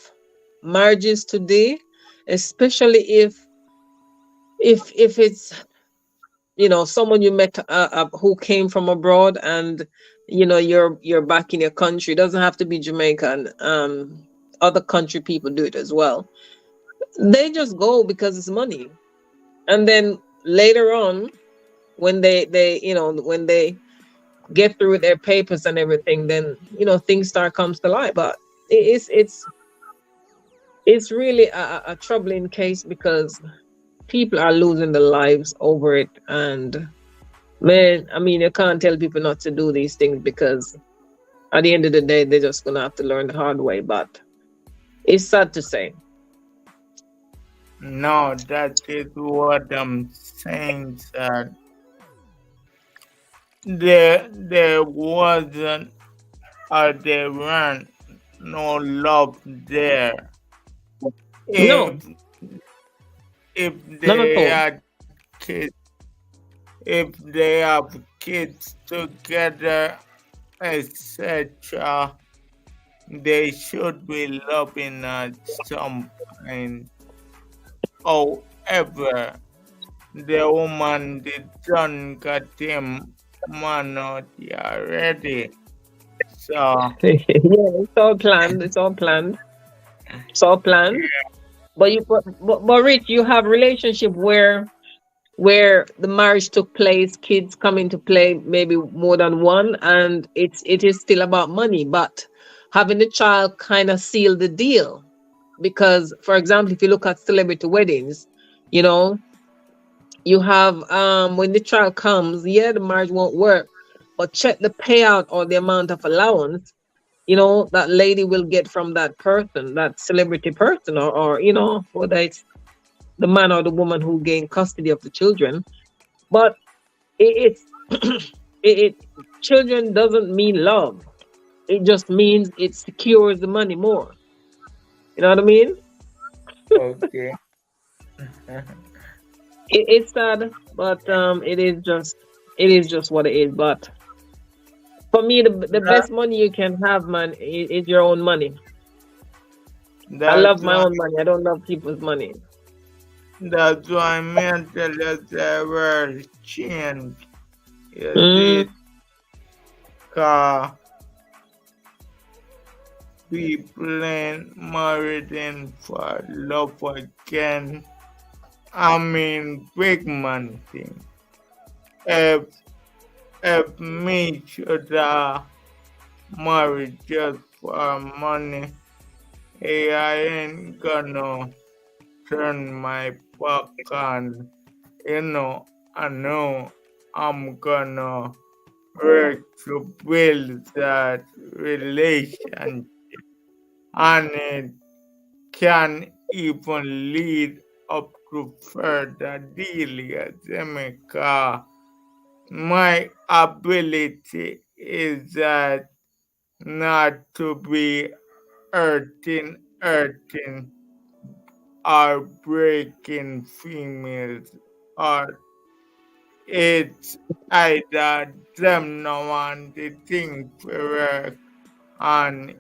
marriages today, especially if it's someone you met who came from abroad and you're back in your country. It doesn't have to be Jamaican. Other country people do it as well. They just go because it's money, and then later on when when they get through their papers and everything, then things start comes to light. But it's really a troubling case because people are losing their lives over it. And man, I mean, you can't tell people not to do these things because at the end of the day, they're just going to have to learn the hard way. But it's sad to say. No, that is what I'm saying, that there wasn't or there weren't no love there. No, If if none at they all. had kids, if they have kids together, etc., they should be loving at some point. However, the woman, the son got him man out already. So, Yeah, it's all planned. It's all planned. It's all planned. But Rich, you have relationship where the marriage took place, kids come into play, maybe more than one, and it is still about money. But having the child kind of seal the deal, because, for example, if you look at celebrity weddings, you know, you have when the child comes, yeah, the marriage won't work, but check the payout or the amount of allowance that lady will get from that person, that celebrity person, or whether it's the man or the woman who gain custody of the children. But it's it children doesn't mean love. It just means it secures the money more. You know what I mean? okay. It's sad, but it is just what it is. But for me, the That, best money you can have, man, is your own money. I love that's my why own money. I don't love people's money. that's why mentally the world change. You Mm, see, 'cause people ain't married in for love again. I mean, big man thing. If if me should marry just for money, I ain't gonna turn my back on. I know I'm gonna work to build that relation, and it can even lead up to further deal with because my ability is that not to be hurting or breaking females, or it's either them no want the thing to work and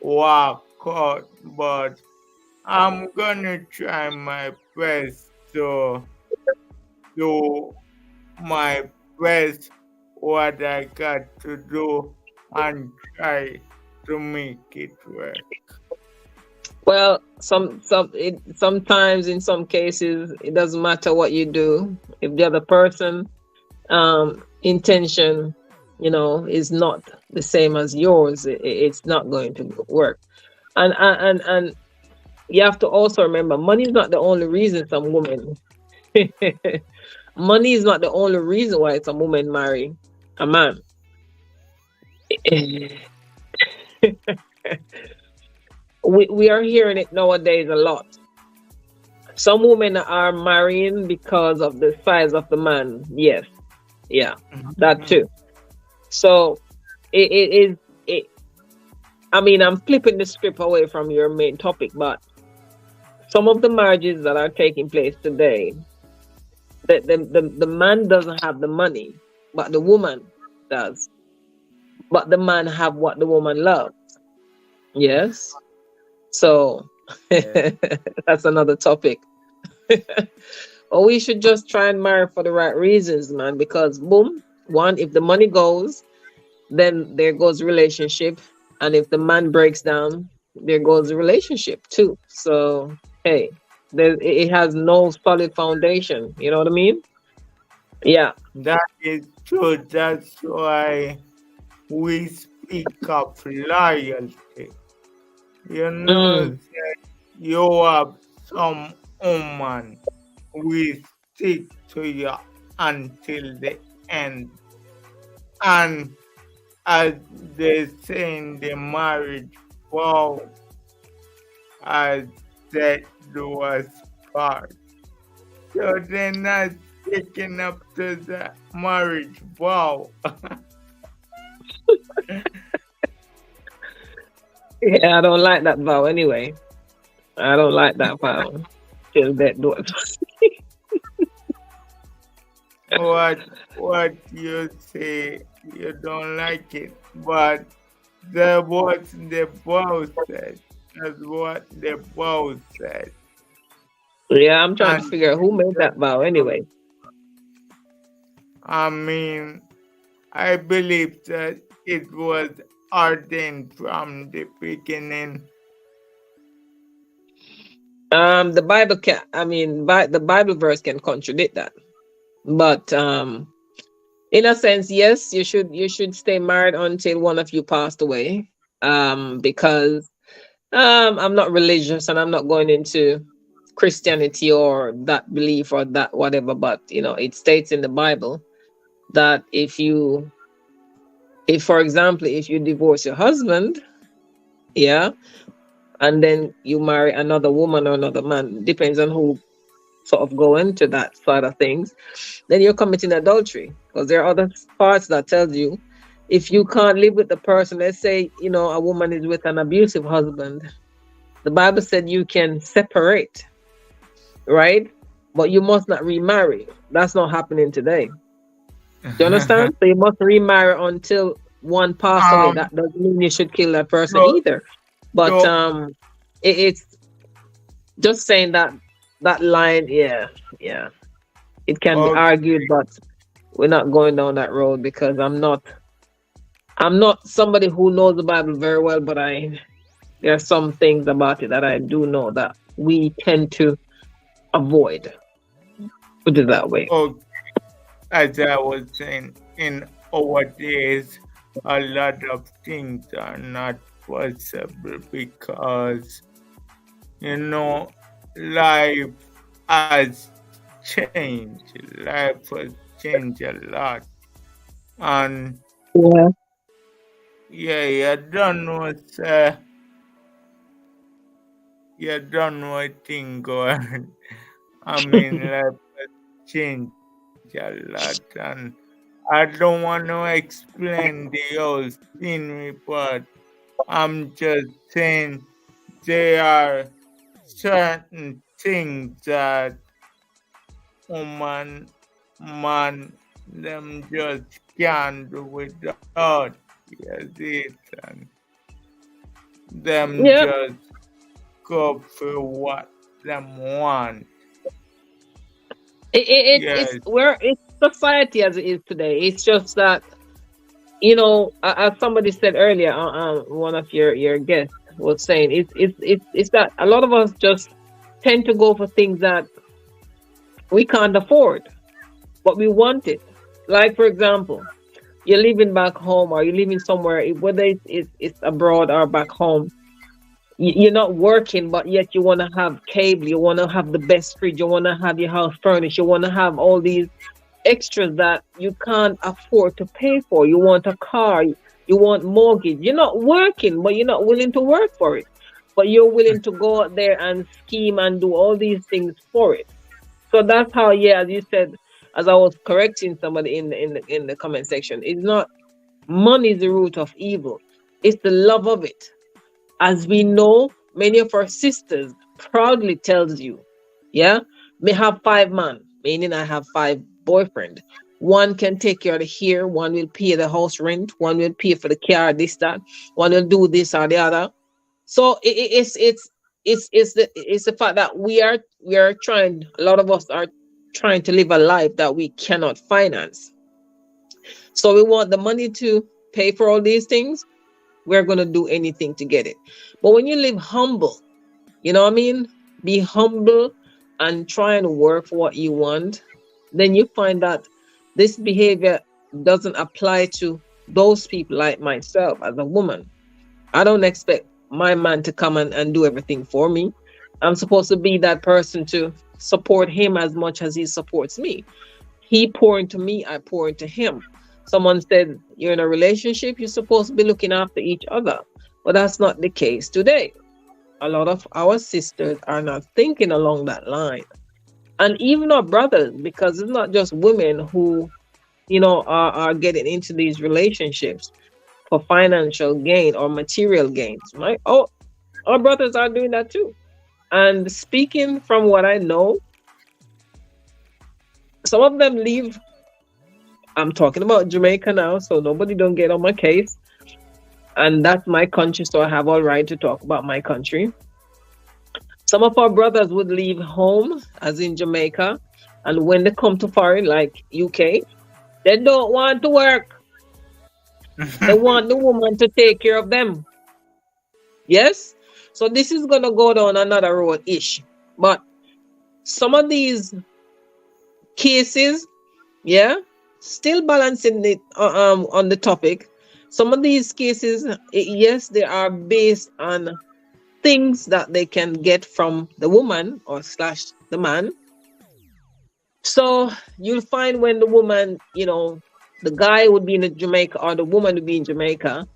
walk out, but I'm gonna try my best to do my best what I got to do and try to make it work. Well, sometimes in some cases it doesn't matter what you do if the other person intention, is not the same as yours. It's not going to work. And you have to also remember, money is not the only reason some women. Money is not the only reason why some women marry a man. We are hearing it nowadays a lot. Some women are marrying because of the size of the man. Yes, yeah, that too. So it is. I mean, I'm flipping the script away from your main topic, but some of the marriages that are taking place today, the man doesn't have the money, but the woman does. But the man have what the woman loves. Yes. So that's another topic. Or we should just try and marry for the right reasons, man. Because boom, one, if the money goes, then there goes relationship, and if the man breaks down, there goes the relationship too. So hey, it has no solid foundation. You know what I mean? Yeah. That is true. That's why we speak of loyalty. You know, Mm. you have some woman we stick to you until the end. And as they say in the marriage vow, as that do us part. So they're not sticking up to the marriage vow. Yeah, I don't like that vow anyway. I don't like that vow. Till that do it. what you say, you don't like it, but that what the vow said. That's what the vow said. Yeah, I'm trying to And figure out who made that vow anyway. I mean, I believe that it was ordained from the beginning. The Bible can, I mean, the Bible verse can contradict that, but in a sense, yes, you should stay married until one of you passed away. Because I'm not religious and I'm not going into Christianity or that belief or that whatever, but it states in the Bible that if for example, if you divorce your husband, yeah, and then you marry another woman or another man, depends on who sort of go into that side of things, then you're committing adultery, because there are other parts that tells you if you can't live with the person. Let's say a woman is with an abusive husband, the Bible said you can separate, right? But you must not remarry. That's not happening today. Do you understand? So you must remarry until one pass away. um, That doesn't mean you should kill that person so, either. But so it's just saying that that line, yeah, yeah. It can be okay, argued, but we're not going down that road because I'm not somebody who knows the Bible very well, but there are some things about it that I do know that we tend to avoid. Put it that way. okay. As I was saying, in our days, a lot of things are not possible because life has changed. Life has changed a lot. And Yeah. yeah, you don't know, sir, you don't know a thing going. I mean, life has changed a lot, and I don't want to explain the whole scenery, but I'm just saying there are certain things that woman, man, them just can't do without. Yes, it, and them Yeah, just go for what them want. it's Yes. where it's society as it is today. It's just that, you know, as somebody said earlier, one of your guests was saying, it's that a lot of us just tend to go for things that we can't afford, but we want it. Like for example, you're living back home or you're living somewhere, whether it's abroad or back home. You're not working, but yet you want to have cable, you want to have the best fridge, you want to have your house furnished, you want to have all these extras that you can't afford to pay for. You want a car, you want mortgage. You're not working, but you're not willing to work for it. But you're willing to go out there and scheme and do all these things for it. So that's how, yeah, as you said, as I was correcting somebody in the comment section, it's not money is the root of evil. It's the love of it. As we know, many of our sisters proudly tells you, yeah, may have 5 men, meaning I have 5 boyfriend. One can take care of the hair, one will pay the house rent, one will pay for the car, this, that, one will do this or the other. So it's the fact that we are trying, a lot of us are trying to live a life that we cannot finance. So we want the money to pay for all these things. We're going to do anything to get it. But when you live humble, you know what I mean? Be humble and try and work for what you want. Then you find that this behavior doesn't apply to those people like myself as a woman. I don't expect my man to come and do everything for me. I'm supposed to be that person to support him as much as he supports me. He pour into me, I pour into him. Someone said, you're in a relationship, you're supposed to be looking after each other. But that's not the case today. A lot of our sisters are not thinking along that line. And even our brothers, because it's not just women who, are getting into these relationships for financial gain or material gains, right? Oh, our brothers are doing that too. And speaking from what I know, some of them leave. I'm talking about Jamaica now, so nobody don't get on my case. And that's my country, so I have all right to talk about my country. Some of our brothers would leave home, as in Jamaica, and when they come to foreign, like UK, they don't want to work. They want the woman to take care of them. Yes? So this is gonna go down another road ish. But some of these cases, yeah, still balancing it on the topic. Some of these cases, yes, they are based on things that they can get from the woman or slash the man. So you'll find when the woman, the guy would be in Jamaica or the woman would be in Jamaica,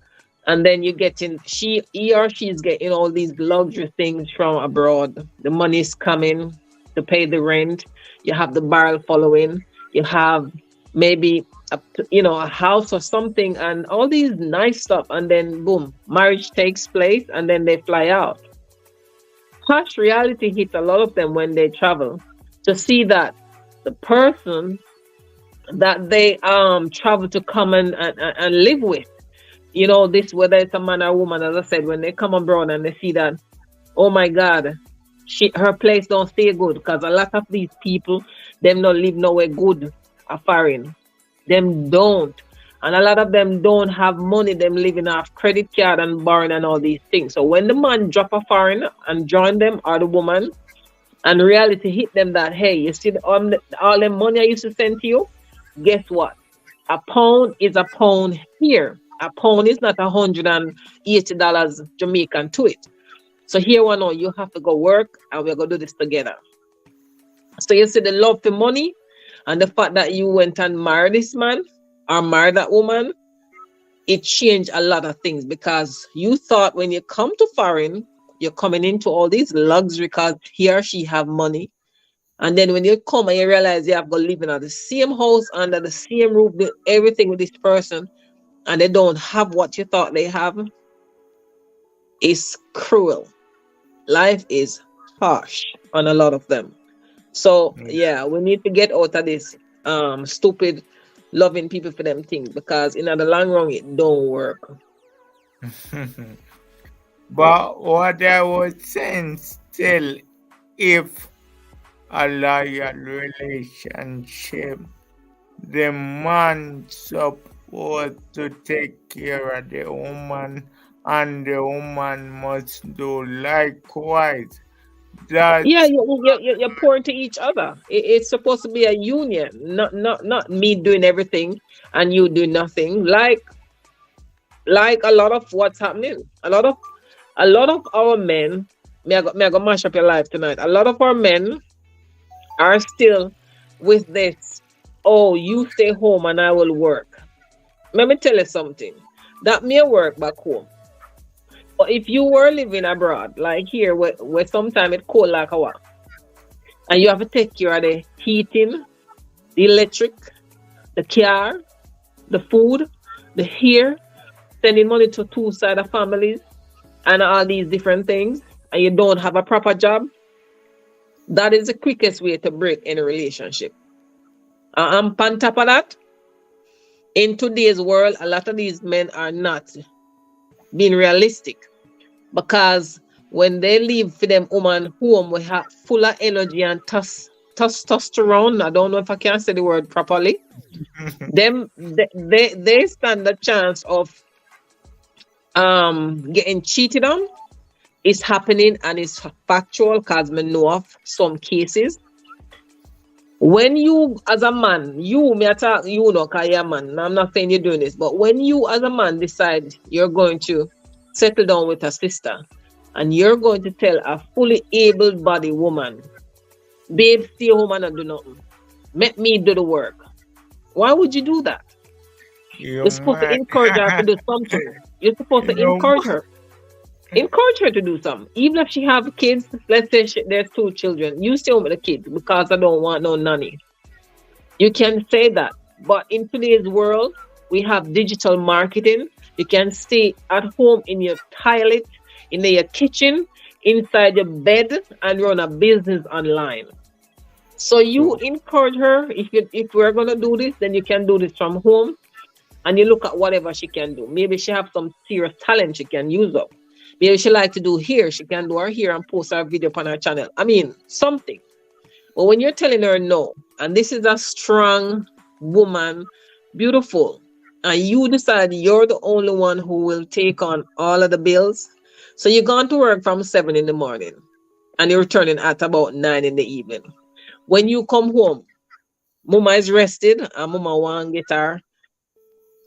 and then you get in, he or she's getting all these luxury things from abroad. The money's coming to pay the rent. You have the barrel following. You have maybe a house or something, and all these nice stuff, and then boom, marriage takes place, and then they fly out. Harsh reality hits a lot of them when they travel to see that the person that they travel to come and live with, this, whether it's a man or woman, as I said, when they come abroad and they see that, oh my God, her place don't stay good, because a lot of these people, them not live nowhere good a foreign. Them don't. And a lot of them don't have money. Them living off credit card and borrowing and all these things. So when the man drop a foreign and join them, or the woman, and reality hit them that, hey, you see all the money I used to send to you? Guess what? A pound is a pound here. A pound is not $180 Jamaican to it. So here we know you have to go work and we're going to do this together. So you see the love for money and the fact that you went and married this man or married that woman, it changed a lot of things, because you thought when you come to foreign, you're coming into all these luxury because he or she have money. And then when you come and you realize you have got living at the same house under the same roof, with everything with this person, and they don't have what you thought they have, it's cruel. Life is harsh on a lot of them. So yeah, we need to get out of this stupid loving people for them things, because in the long run it don't work. But what I was saying still, if a loyal relationship, the man supposed to take care of the woman, and the woman must do likewise. Yeah, That's you're pouring to each other. It's supposed to be a union, not me doing everything and you do nothing. Like a lot of what's happening. A lot of our men, may I go mash up your life tonight. A lot of our men are still with this. Oh, you stay home and I will work. Let me tell you something. That may work back home. But if you were living abroad, like here, where sometimes it's cold like a what, and you have to take care of the heating, the electric, the car, the food, the hair, sending money to two side of families, and all these different things, and you don't have a proper job, that is the quickest way to break any relationship. And on top of that, in today's world, a lot of these men are not being realistic, because when they leave for them woman home, we have full of energy and testosterone. I don't know if I can say the word properly. Them they stand the chance of getting cheated on. It's happening and it's factual, because we know of some cases. When you as a man, you may attack you know, cause you're a man. I'm not saying you're doing this, but when you as a man decide you're going to settle down with a sister, and you're going to tell a fully able-bodied woman, babe, stay home and not do nothing, let me do the work. Why would you do that? you You're supposed to might. encourage her to do something. You're supposed to you encourage her. Encourage her to do something. Even if she have kids, let's say there's two children, you stay home with the kids because I don't want no nanny. You can say that. But in today's world, we have digital marketing. You can stay at home in your toilet, in your kitchen, inside your bed, and run a business online. So you encourage her. If we're gonna do this, then you can do this from home, and you look at whatever she can do. Maybe she have some serious talent she can use up. Maybe she like to do hair, she can do her hair and post her video on her channel. I mean, something. But when you're telling her no, and this is a strong woman, beautiful, and you decide you're the only one who will take on all of the bills, so you're going to work from 7 in the morning and you're returning at about 9 in the evening. When you come home, mama is rested and mama want to get her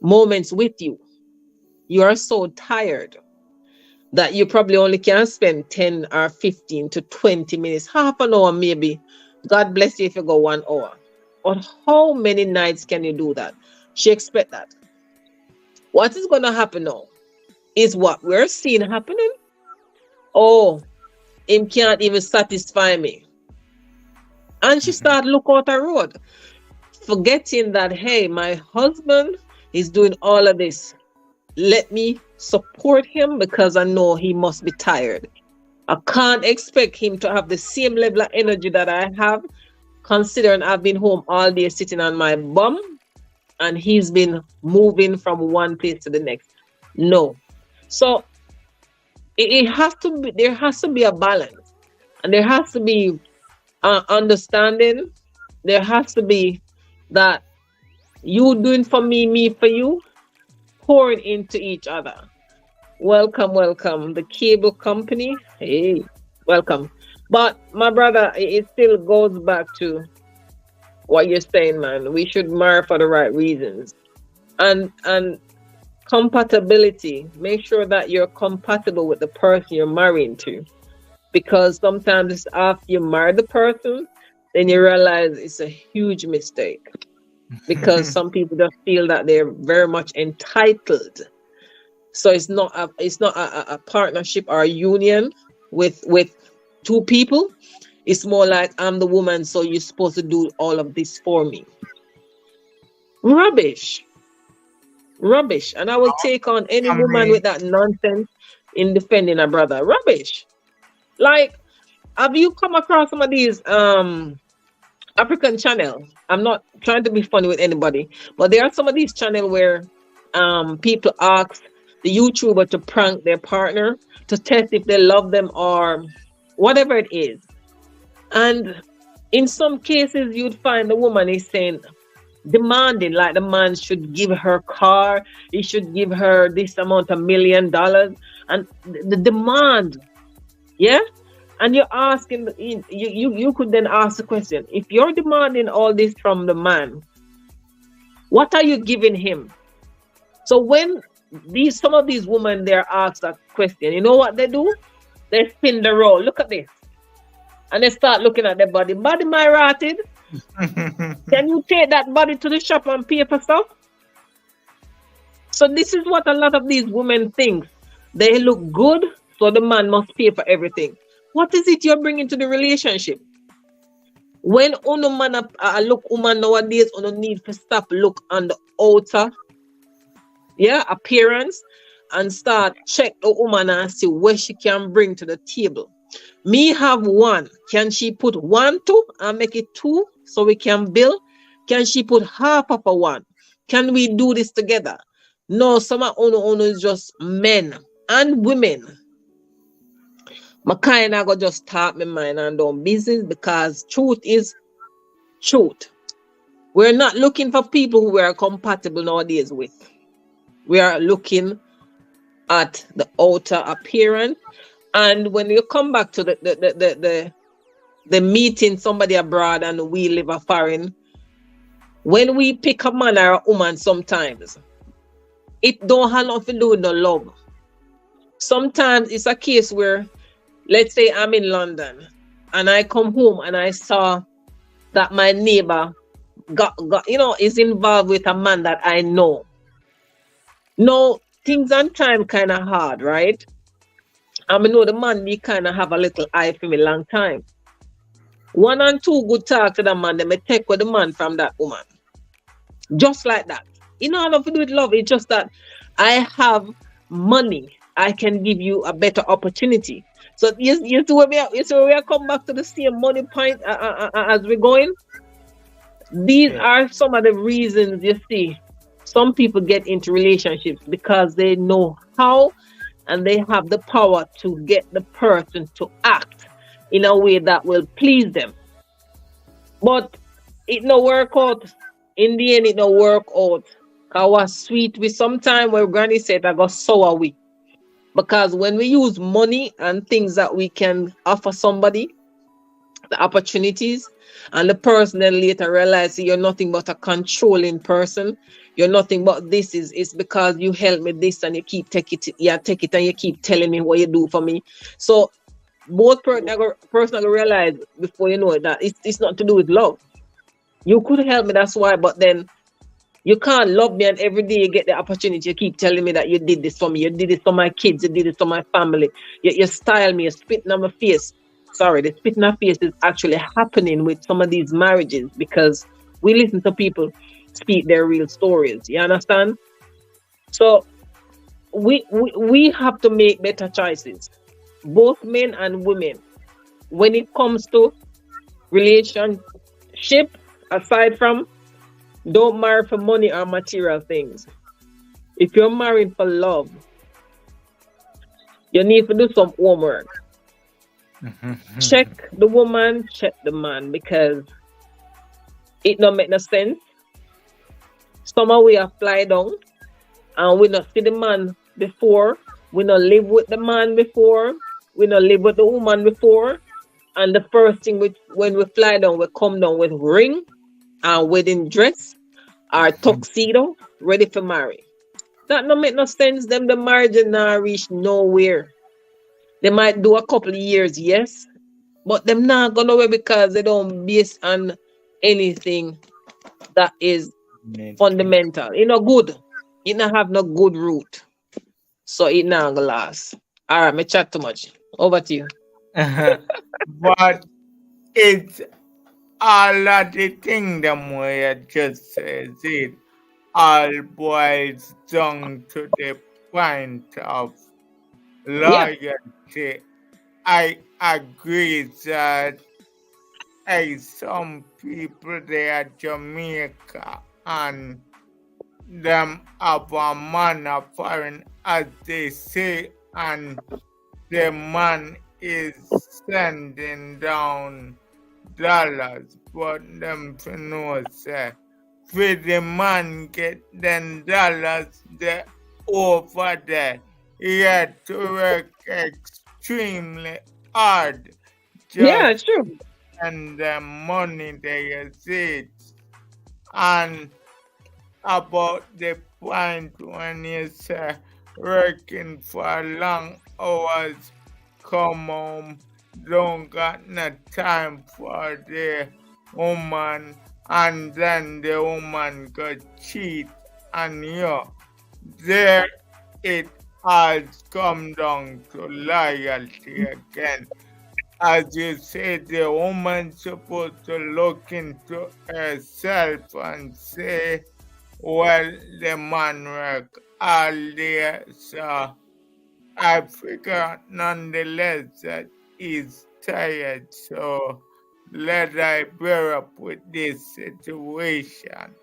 moments with you. You are so tired that you probably only can spend 10 or 15 to 20 minutes, half an hour maybe. God bless you if you go 1 hour. But how many nights can you do that? She expect that. What is going to happen now is what we're seeing happening. Oh, him can't even satisfy me. And she start look out the road, forgetting that, hey, my husband is doing all of this. Let me support him because I know he must be tired. I can't expect him to have the same level of energy that I have, considering I've been home all day sitting on my bum and he's been moving from one place to the next. No. So it has to be, there has to be a balance, and there has to be understanding. There has to be that you doing for me, me for you, pouring into each other. Welcome, welcome. The cable company. Hey, welcome. But my brother, it still goes back to what you're saying, man. We should marry for the right reasons. And compatibility. Make sure that you're compatible with the person you're marrying to. Because sometimes after you marry the person, then you realize it's a huge mistake. Because some people just feel that they're very much entitled. So it's not a partnership or a union. with two people. It's more like I'm the woman, so you're supposed to do all of this for me. Rubbish. Rubbish. And I will take on any I woman with mean, that nonsense in defending a brother. Rubbish. Like, have you come across some of these African channel? I'm not trying to be funny with anybody, but there are some of these channel where people ask the YouTuber to prank their partner to test if they love them or whatever it is. And in some cases, you'd find the woman is saying, demanding, like the man should give her car, he should give her this amount of $1 million, and the demand, yeah. And you're asking, you could then ask the question: if you're demanding all this from the man, what are you giving him? So when some of these women they're asked that question, you know what they do? They spin the role. Look at this, and they start looking at their body. Body my rotted. Can you take that body to the shop and pay for stuff? So this is what a lot of these women think. They look good, so the man must pay for everything. What is it you're bringing to the relationship? When uno man look woman nowadays, uno need to stop look on the outer, yeah, appearance, and start check the woman and see what she can bring to the table. Me have one. Can she put one, two, and make it two so we can build? Can she put half of a one? Can we do this together? No, some of uno is just men and women. My kind of go just talk my mind and do business, because truth is truth. We're not looking for people who we are compatible nowadays with. We are looking at the outer appearance. And when you come back to the meeting somebody abroad and we live a foreign, when we pick a man or a woman, sometimes it don't have nothing to do with no love. Sometimes it's a case where, let's say I'm in London and I come home and I saw that my neighbor is involved with a man that I know. No, things and time kind of hard, right? I know the man, he kind of have a little eye for me long time. One and two good talk to the man, they may take with the man from that woman. Just like that. You know, nothing to do with love. It's just that I have money. I can give you a better opportunity. So you see where we are come back to the same money point as we're going. These are some of the reasons, you see, some people get into relationships, because they know how and they have the power to get the person to act in a way that will please them. But it no work out. In the end, it no work out. Cause was sweet with sometime where Granny said I got sour with. Because when we use money and things that we can offer somebody, the opportunities, and the person then later realizes you're nothing but a controlling person, you're nothing but this is because you help me this and you keep take it and you keep telling me what you do for me. So both person are realize before you know it that it's not to do with love. You could help me, that's why, but then you can't love me and every day you get the opportunity, you keep telling me that you did this for me, you did this for my kids, you did this for my family, you style me, you're spitting on my face. Sorry, the spitting on my face is actually happening with some of these marriages, because we listen to people speak their real stories. You understand? So we have to make better choices, both men and women, when it comes to relationship. Aside from, don't marry for money or material things. If you're married for love, you need to do some homework. Check the woman, check the man, because it don't make no sense. Somehow we are fly down and we not see the man before, we not live with the man before, we not live with the woman before, and the first thing when we fly down, we come down with ring and wedding dress, our tuxedo, ready for marry. That don't make no sense. Them the marriage not reach nowhere. They might do a couple of years, yes, but them not go nowhere because they don't base on anything that is fundamental. It not good. It not have no good root. So it not gonna last. All right, me chat too much. Over to you. But it's all of the thing them way I just says it all boils down to the point of Yeah. loyalty. I agree that some people they are Jamaica and them have a man of foreign as they say, and the man is sending down dollars, but them to know say for the man get them dollars the over there, he had to work extremely hard Yeah, just it's true. and the money they see. And about the point when you say working for long hours, come home, don't got no time for the woman, and then the woman go cheat on you. There it has come down to loyalty again. As you say, the woman supposed to look into herself and say, well, the man work all day, so I figure nonetheless that he's tired, so let I bear up with this situation.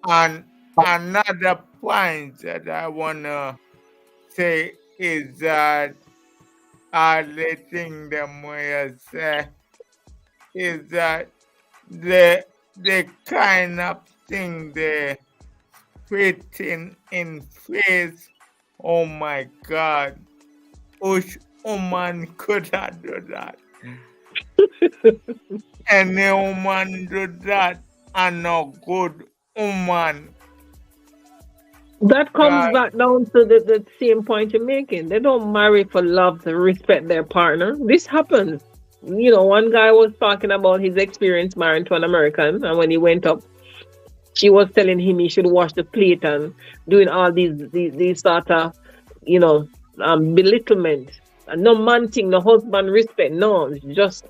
And another point that I wanna say is that the thing them way say is that the kind of thing they spitting in face. Oh my God, which woman could have do that? Any woman do that, and no good woman. That comes God, back down to the same point you're making. They don't marry for love to respect their partner. This happens. One guy was talking about his experience marrying to an American, and when he went up, she was telling him he should wash the plate and doing all these sort of, belittlement. And no man thing, no husband respect. No, it's just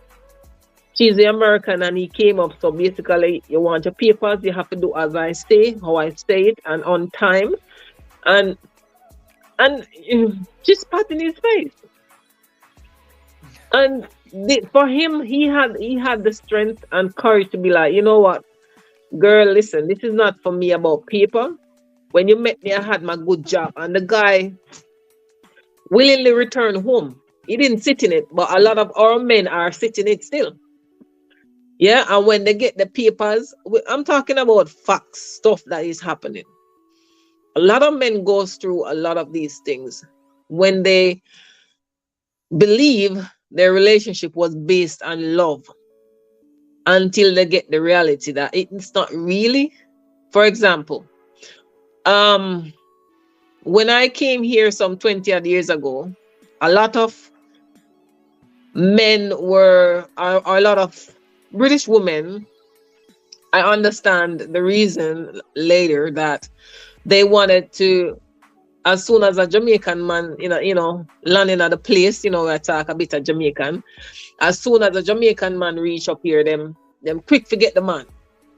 she's the American and he came up. So basically, you want your papers, you have to do as I say, how I say it, and on time. And just pat in his face. And for him, he had the strength and courage to be like, you know what, girl, listen, this is not for me about paper. When you met me, I had my good job, and the guy willingly returned home. He didn't sit in it, but a lot of our men are sitting it still. Yeah, and when they get the papers, I'm talking about facts, stuff that is happening. A lot of men goes through a lot of these things when they believe their relationship was based on love until they get the reality that it's not really. For example, when I came here some 20 odd years ago, a lot of men or a lot of British women, I understand the reason later that they wanted to, as soon as a Jamaican man, landing at the place, I talk a bit of Jamaican. As soon as a Jamaican man reach up here, them quick forget the man,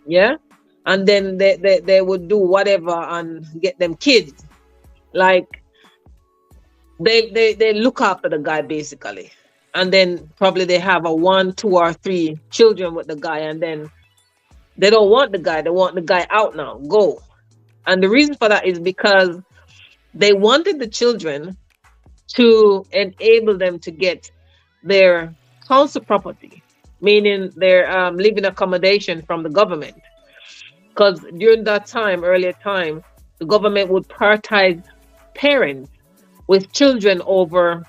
yeah, and then they would do whatever and get them kids. Like they look after the guy basically, and then probably they have a 1, 2, or 3 children with the guy, and then they don't want the guy. They want the guy out now, go. And the reason for that is because they wanted the children to enable them to get their council property, meaning their living accommodation from the government. Because during that time, earlier time, the government would prioritize parents with children over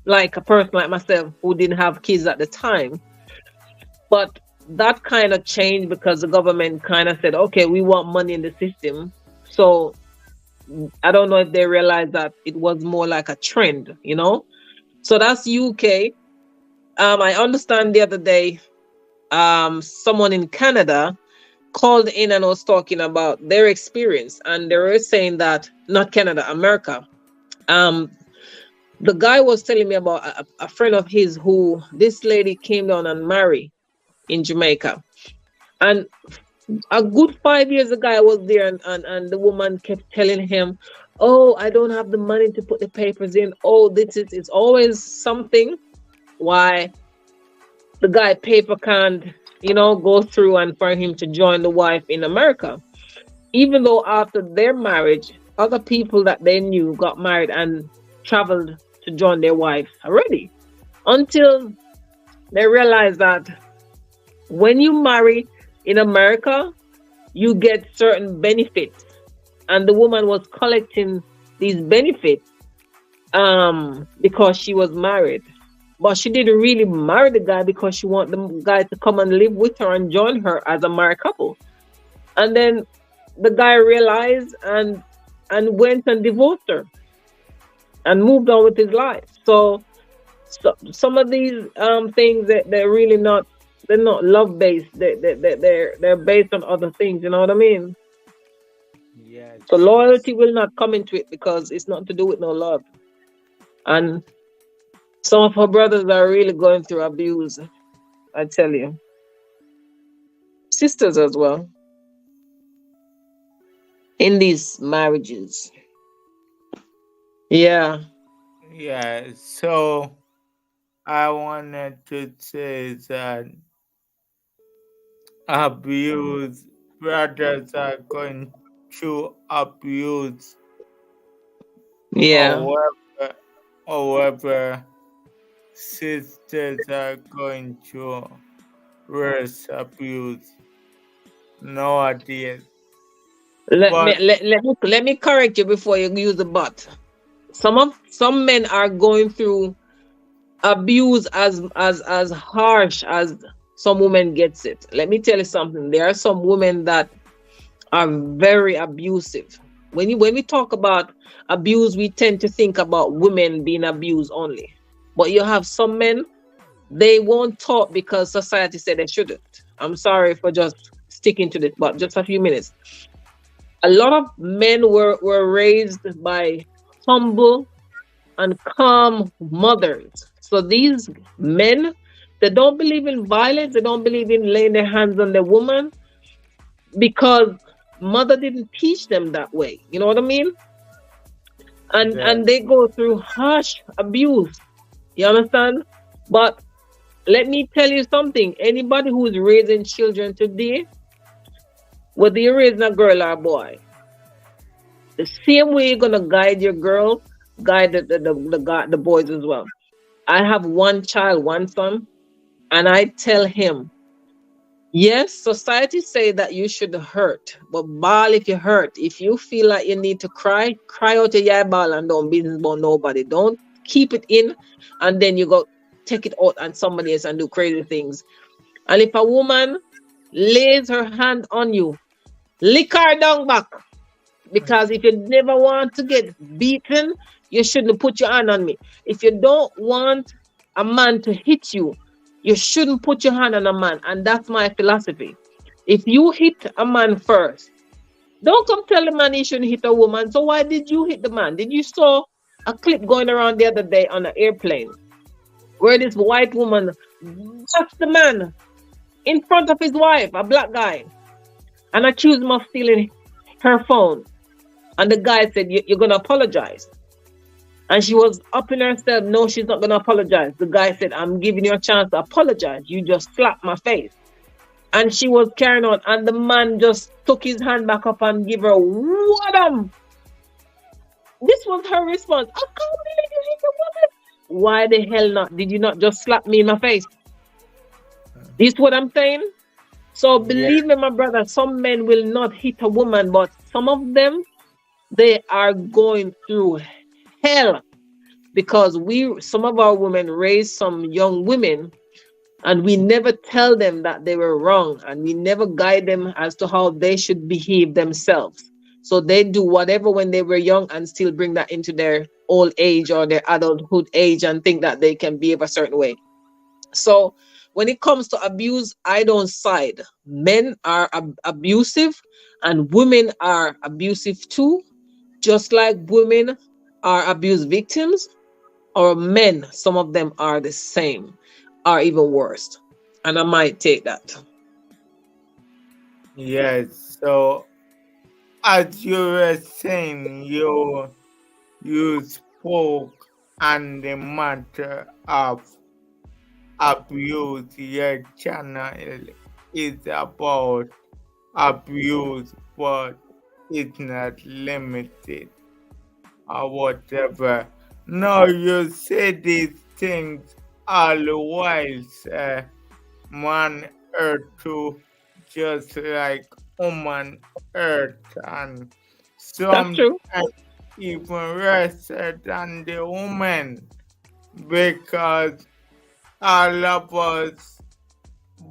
like a person like myself who didn't have kids at the time. But that kind of changed because the government kind of said, okay, we want money in the system. So I don't know if they realized that it was more like a trend, So that's UK. I understand the other day, someone in Canada called in and was talking about their experience, and they were saying that, not Canada, America. The guy was telling me about a friend of his who this lady came down and married in Jamaica. And a good 5 years the guy was there, and the woman kept telling him, oh, I don't have the money to put the papers in. Oh, this is it's always something why the guy paper can't, go through and for him to join the wife in America. Even though after their marriage, other people that they knew got married and traveled to join their wife already. Until they realized that when you marry in America, you get certain benefits. And the woman was collecting these benefits because she was married. But she didn't really marry the guy because she wanted the guy to come and live with her and join her as a married couple. And then the guy realized and went and divorced her and moved on with his life. So some of these things that they're not love based. They're based on other things. You know what I mean? Yes, So yes. loyalty will not come into it because it's not to do with no love. And some of her brothers are really going through abuse. I tell you, sisters as well in these marriages. Yeah, Yeah, so I wanted to say that abuse, brothers are going through abuse, yeah. however, however, sisters are going through worse abuse nowadays. But Let me correct you before you use the but. Some men are going through abuse as harsh as some women gets it. Let me tell you something. There are some women that are very abusive. When we talk about abuse, we tend to think about women being abused only. But you have some men, they won't talk because society said they shouldn't. I'm sorry for just sticking to this, but just a few minutes. A lot of men were raised by humble and calm mothers. So these men, they don't believe in violence, they don't believe in laying their hands on the woman because mother didn't teach them that way. You know what I mean? And the they go through harsh abuse. You understand? But let me tell you something. Anybody who is raising children today, whether you're raising a girl or a boy, the same way you're gonna guide your girl, guide the boys as well. I have one child, one son, and I tell him, yes, society say that you should hurt, but ball if you hurt. If you feel like you need to cry, cry out your ball and don't business about nobody. Don't keep it in, and then you go take it out on somebody else and do crazy things. And if a woman lays her hand on you, lick her down back. Because if you never want to get beaten, you shouldn't put your hand on me. If you don't want a man to hit you, you shouldn't put your hand on a man. And that's my philosophy. If you hit a man first, don't come tell the man he shouldn't hit a woman. So why did you hit the man? Did you saw a clip going around the other day on an airplane where this white woman touched the man in front of his wife, a black guy, and accused him of stealing her phone? And the guy said, You're going to apologize. And she was up in herself. No, she's not going to apologize. The guy said, I'm giving you a chance to apologize. You just slapped my face. And she was carrying on. And the man just took his hand back up and gave her wham. This was her response. I can't believe you hit a woman. Why the hell not? Did you not just slap me in my face? This what I'm saying? So yeah, believe me, my brother, some men will not hit a woman, but some of them, they are going through hell because some of our women raised some young women and we never tell them that they were wrong and we never guide them as to how they should behave themselves. So they do whatever when they were young and still bring that into their old age or their adulthood age and think that they can behave a certain way. So when it comes to abuse, I don't side. Men are abusive and women are abusive too, just like women are abuse victims. or men, some of them are the same, or even worse. And I might take that. Yes. So as you were saying, you spoke on the matter of abuse. Your channel is about abuse, but it's not limited or whatever. No, you say these things all the while, sir. Man earth too, just like woman earth, and That's some true. even lesser than the woman, because all of us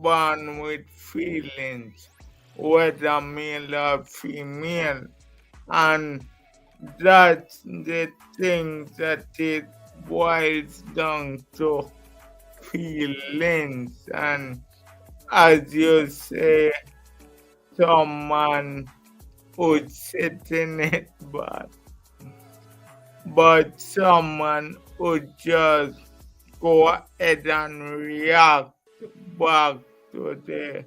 born with feelings, whether male or female, and that's the thing that it boils down to feelings. And as you say, someone would sit in it, but someone would just go ahead and react back to the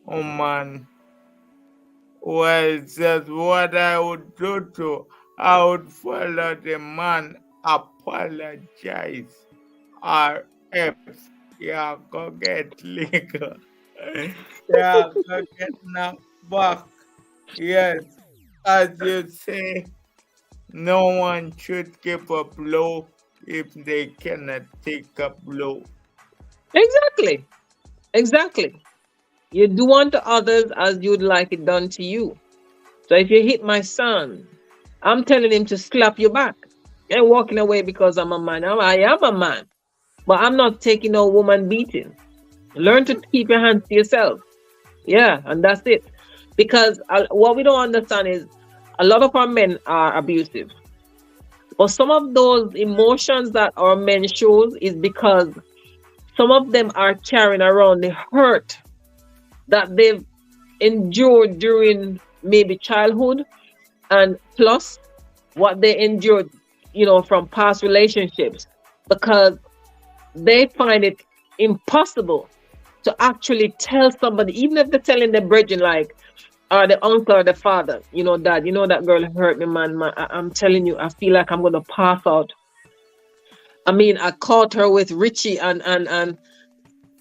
woman. Well, that's what I would do too. I would follow the man, apologize, or else you go get legal. You go get knocked back. Yes, as you say, no one should give a blow if they cannot take a blow. Exactly. Exactly. You do unto others as you'd like it done to you. So if you hit my son, I'm telling him to slap you back. And walking away because I'm a man. I am a man. But I'm not taking no woman beating. Learn to keep your hands to yourself. Yeah, and that's it. Because what we don't understand is a lot of our men are abusive. But some of those emotions that our men shows is because some of them are carrying around the hurt that they've endured during maybe childhood, and plus what they endured, from past relationships, because they find it impossible to actually tell somebody, even if they're telling the brethren, like, or the uncle or the father, dad, that girl hurt me, man. I'm telling you, I feel like I'm gonna pass out. I mean, I caught her with Richie, and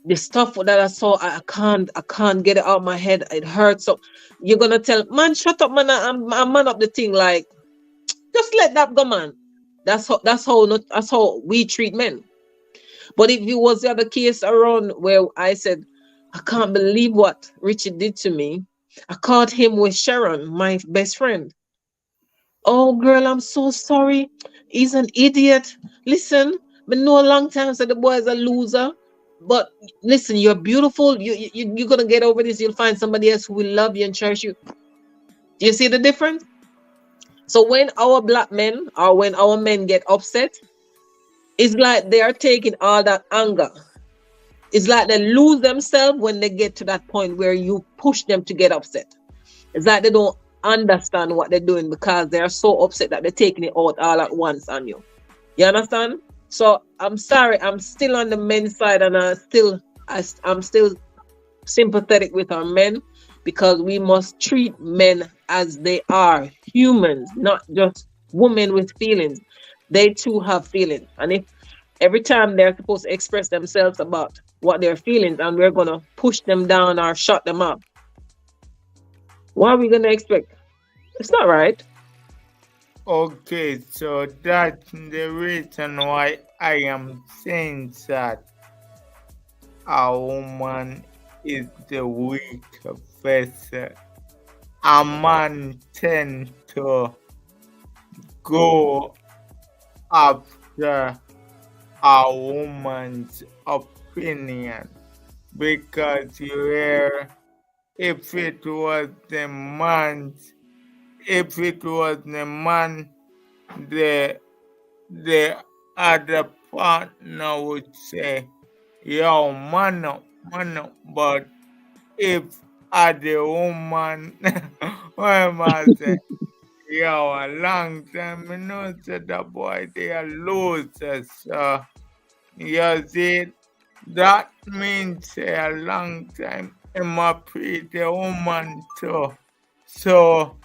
the stuff that I saw, I can't get it out of my head. It hurts. So you're gonna tell, man, shut up, man. I'm man up the thing. Like, just let that go, man. That's how we treat men. But if it was the other case around where I said, I can't believe what Richard did to me. I caught him with Sharon, my best friend. Oh, girl, I'm so sorry. He's an idiot. Listen, been know a long time said the boy is a loser. But listen, you're beautiful. You're gonna get over this. You'll find somebody else who will love you and cherish you. Do you see the difference? So when our black men or when our men get upset, it's like they are taking all that anger. It's like they lose themselves when they get to that point where you push them to get upset. It's like they don't understand what they're doing because they're so upset that they're taking it out all at once on you. You understand? So I'm sorry, I'm still on the men's side, and I'm still sympathetic with our men, because we must treat men as they are humans, not just women with feelings. They too have feelings. And if every time they're supposed to express themselves about what they're feeling and we're going to push them down or shut them up, what are we going to expect? It's not right. Okay, so that's the reason why I am saying that a woman is the weaker vessel. A man tend to go after a woman's opinion, because you hear, if it was the man's, if it was the man, the the other partner would say, yo, man up, man up. But if the woman, what am I saying? Yo, a long time, say that boy, they are losers. You see, that means a long time him a pre the woman too. So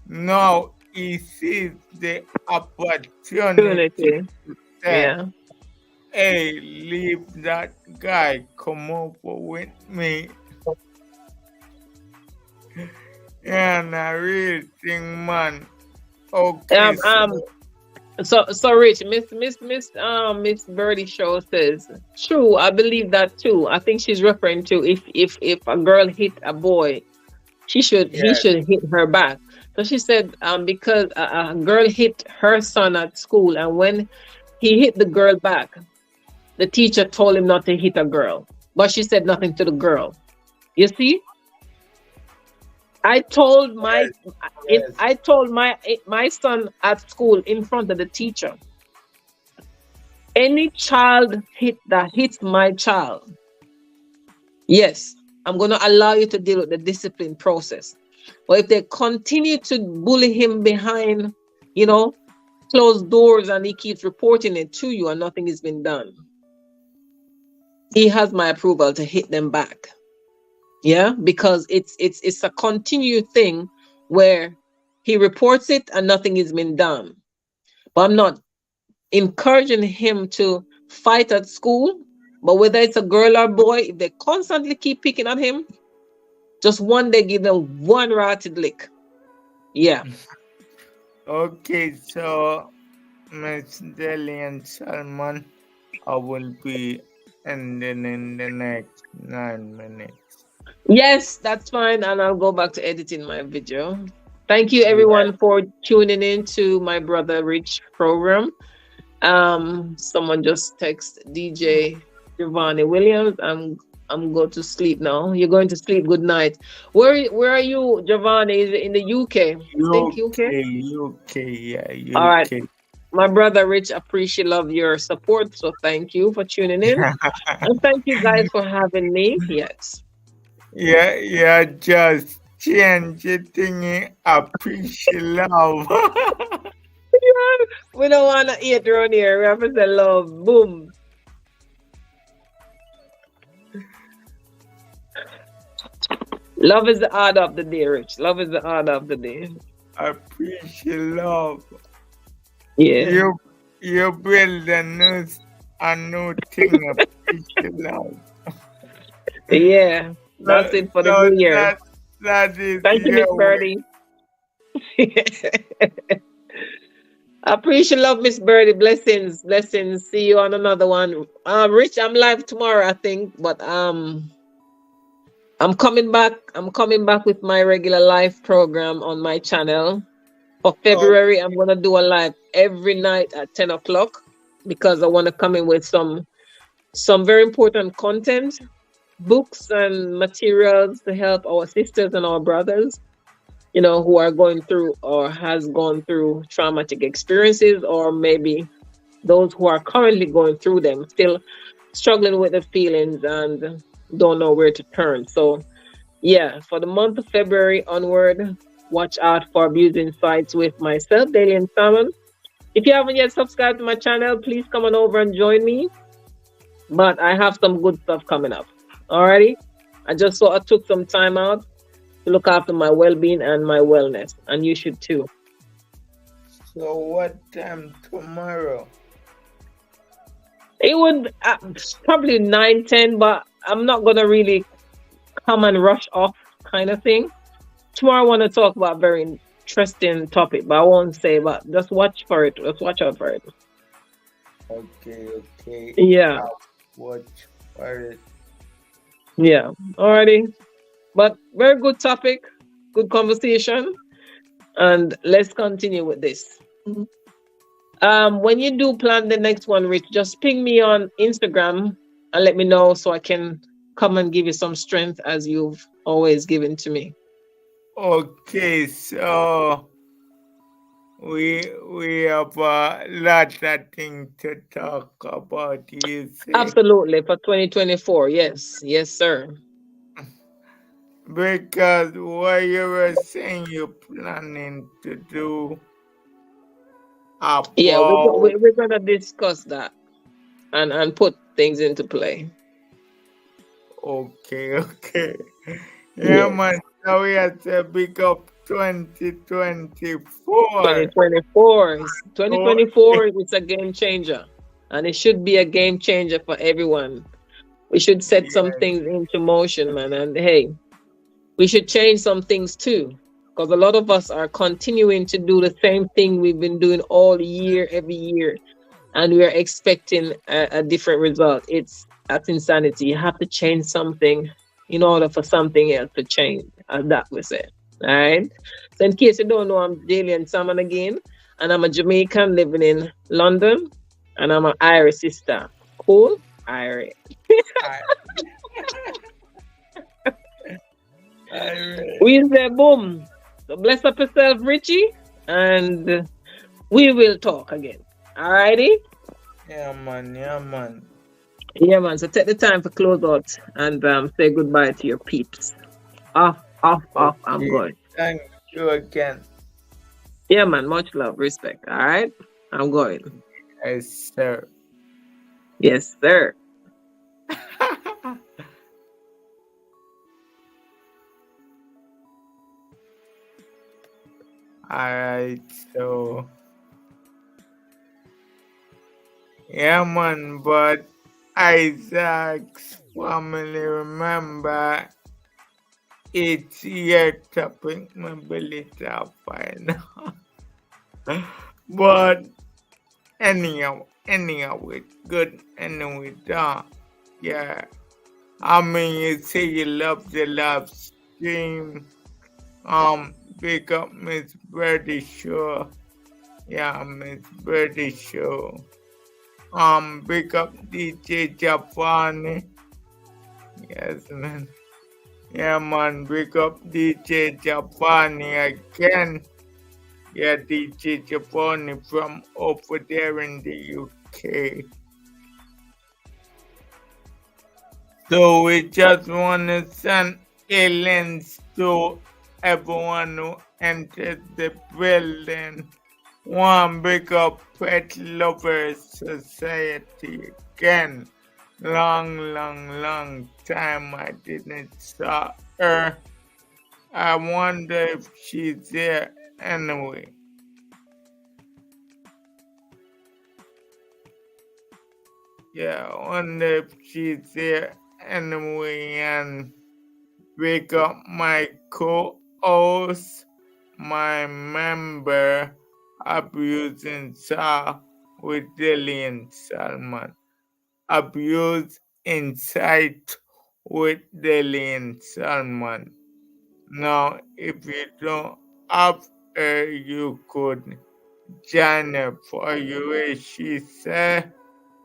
now he sees the opportunity Unity. to say, Yeah. hey, leave that guy come over with me. And a real thing, man. Okay, Um, so um, so Rich, Miss Birdie Show says, true, I believe that too. I think she's referring to if a girl hit a boy, he yeah, should hit her back. So she said, because a girl hit her son at school, and when he hit the girl back, the teacher told him not to hit a girl, but she said nothing to the girl. You see, I told my yes, yes. I told my son at school in front of the teacher, any child that hits my child, yes, I'm going to allow you to deal with the discipline process. But if they continue to bully him behind, you know, closed doors, and he keeps reporting it to you and nothing has been done, he has my approval to hit them back. Yeah, because it's a continued thing where he reports it and nothing has been done. But I'm not encouraging him to fight at school. But whether it's a girl or boy, if they constantly keep picking at him, just one day give them one rotted lick. Yeah. Okay, so Miss Delian Salmon, I will be ending in the next 9 minutes. Yes, that's fine. And I'll go back to editing my video. Thank you Yeah, everyone for tuning in to my brother Rich program. Someone just text DJ Giovanni Williams. I'm going to sleep now. You're going to sleep. Good night. Where are you, Giovanni? Is it in the UK? I think UK, UK. UK, yeah, All right. UK. My brother Rich, appreciate love your support. So thank you for tuning in. And thank you guys for having me. Yes. Yeah, yeah, just change it thingy, appreciate love. We don't want to eat around here. We have to say love. Boom. Love is the order of the day, Rich. Love is the order of the day. Appreciate love. Yeah. You you build a new thing, appreciate love. Yeah. That's So, it for the so new year. that is Thank you, Miss your way. Birdie. Appreciate love, Miss Birdie. Blessings. Blessings. See you on another one. Rich, I'm live tomorrow, I think. But I'm coming back. I'm coming back with my regular live program on my channel. For Oh, February, I'm gonna do a live every night at 10 o'clock because I want to come in with some very important content, books and materials to help our sisters and our brothers, who are going through or has gone through traumatic experiences, or maybe those who are currently going through them, still struggling with the feelings and don't know where to turn. So yeah, for the month of February onward, watch out for abusing sites with myself, Daily and Salmon. If you haven't yet subscribed to my channel, please come on over and join me. But I have some good stuff coming up. Alrighty. I just sort of took some time out to look after my well-being and my wellness, and you should too. so what time tomorrow? It would probably 9, 10, but I'm not gonna really come and rush off kind of thing. Tomorrow I want to talk about a very interesting topic, but I won't say. But just watch for it. Just watch out for it. Okay, okay. Yeah, I'll watch for it. yeah. Alrighty. But very good topic, good conversation, and let's continue with this. When you do plan the next one, Rich, just ping me on Instagram and let me know so I can come and give you some strength as you've always given to me. Okay, so we have a lot of things to talk about, you see. Absolutely, for 2024. Yes, yes, sir. Because what you were saying you're planning to do Yeah, about, we're gonna discuss that and put things into play. okay, okay. Yeah, Yes. man. So we have to pick up 2024. 2024 Oh, 2024 is a game changer, and it should be a game changer for everyone. We should set some yes, things into motion, man. And hey, we should change some things too, because a lot of us are continuing to do the same thing we've been doing all year, every year, and we are expecting a different result. That's insanity. You have to change something in order for something else to change, as that we said. All right. So, in case you don't know, I'm Jillian Salmon again, and I'm a Jamaican living in London, and I'm an Irish sister. Cool, Irish. I, I, We say boom. So bless up yourself, Richie, and we will talk again. Alrighty? yeah, man, yeah, man. Yeah, man. So take the time for close out and say goodbye to your peeps. Off, off, off. I'm Okay, going. thank you again. Yeah, man. Much love, respect. All right? I'm going. Yes, sir. Yes, sir. Alright, so, yeah, man, but Isaac's family remember it's your topic mobility fine. But anyhow, it's good anyway, done. Yeah. I mean, you say you love the live stream. Pick up Miss Birdie Show. Yeah, Miss Birdie Show. Pick up DJ Japani. Yes, man. Yeah, man. Pick up DJ Japani again. Yeah, DJ Japani from over there in the UK. So we just want to send aliens to everyone who entered the building. One big up Pet Lovers Society again. Long time I didn't saw her. I wonder if she's there anyway. Yeah, I wonder if she's there anyway, and wake up my co-host, my member, abusing Sa with Dillian Salman. Abuse insight with Dillian Salman. Now, if you don't have her, you could join her for you. She said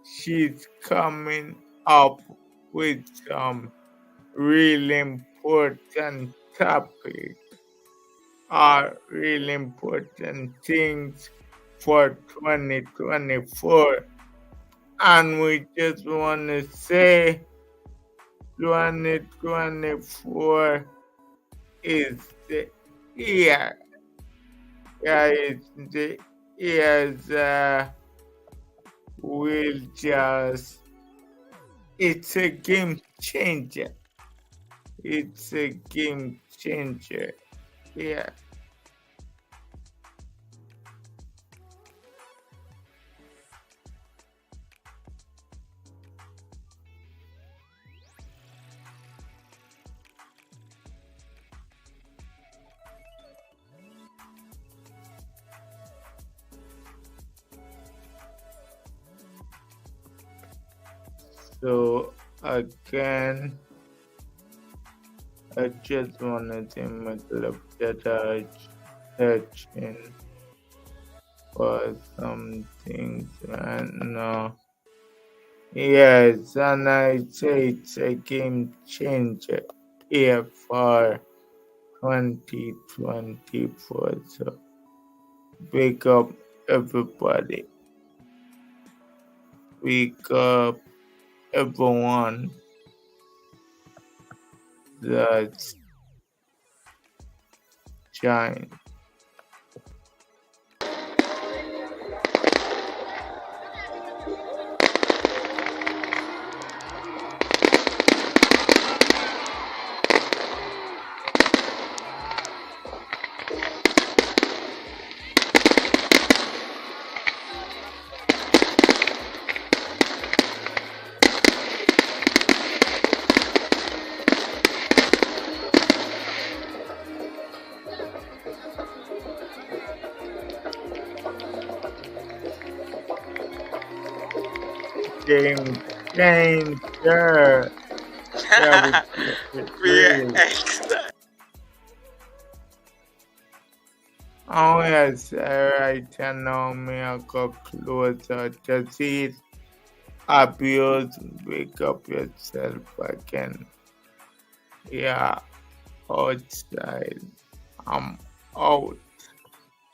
she's coming up with some really important topic are really important things for 2024. And we just want to say 2024 is the year. Yeah, it's the years will just, it's a game changer. It's a game changer. Yeah. So again, I just wanted to make a look that I searching for some things right now. Yes, and I say it's a game changer here for 2024. So wake up everybody. Wake up everyone that's join. Game changer. Yeah, we keep it We real. extra. Oh yes, right now me I go closer to see it. Abuse, wake up yourself again. Yeah, outside. I'm out.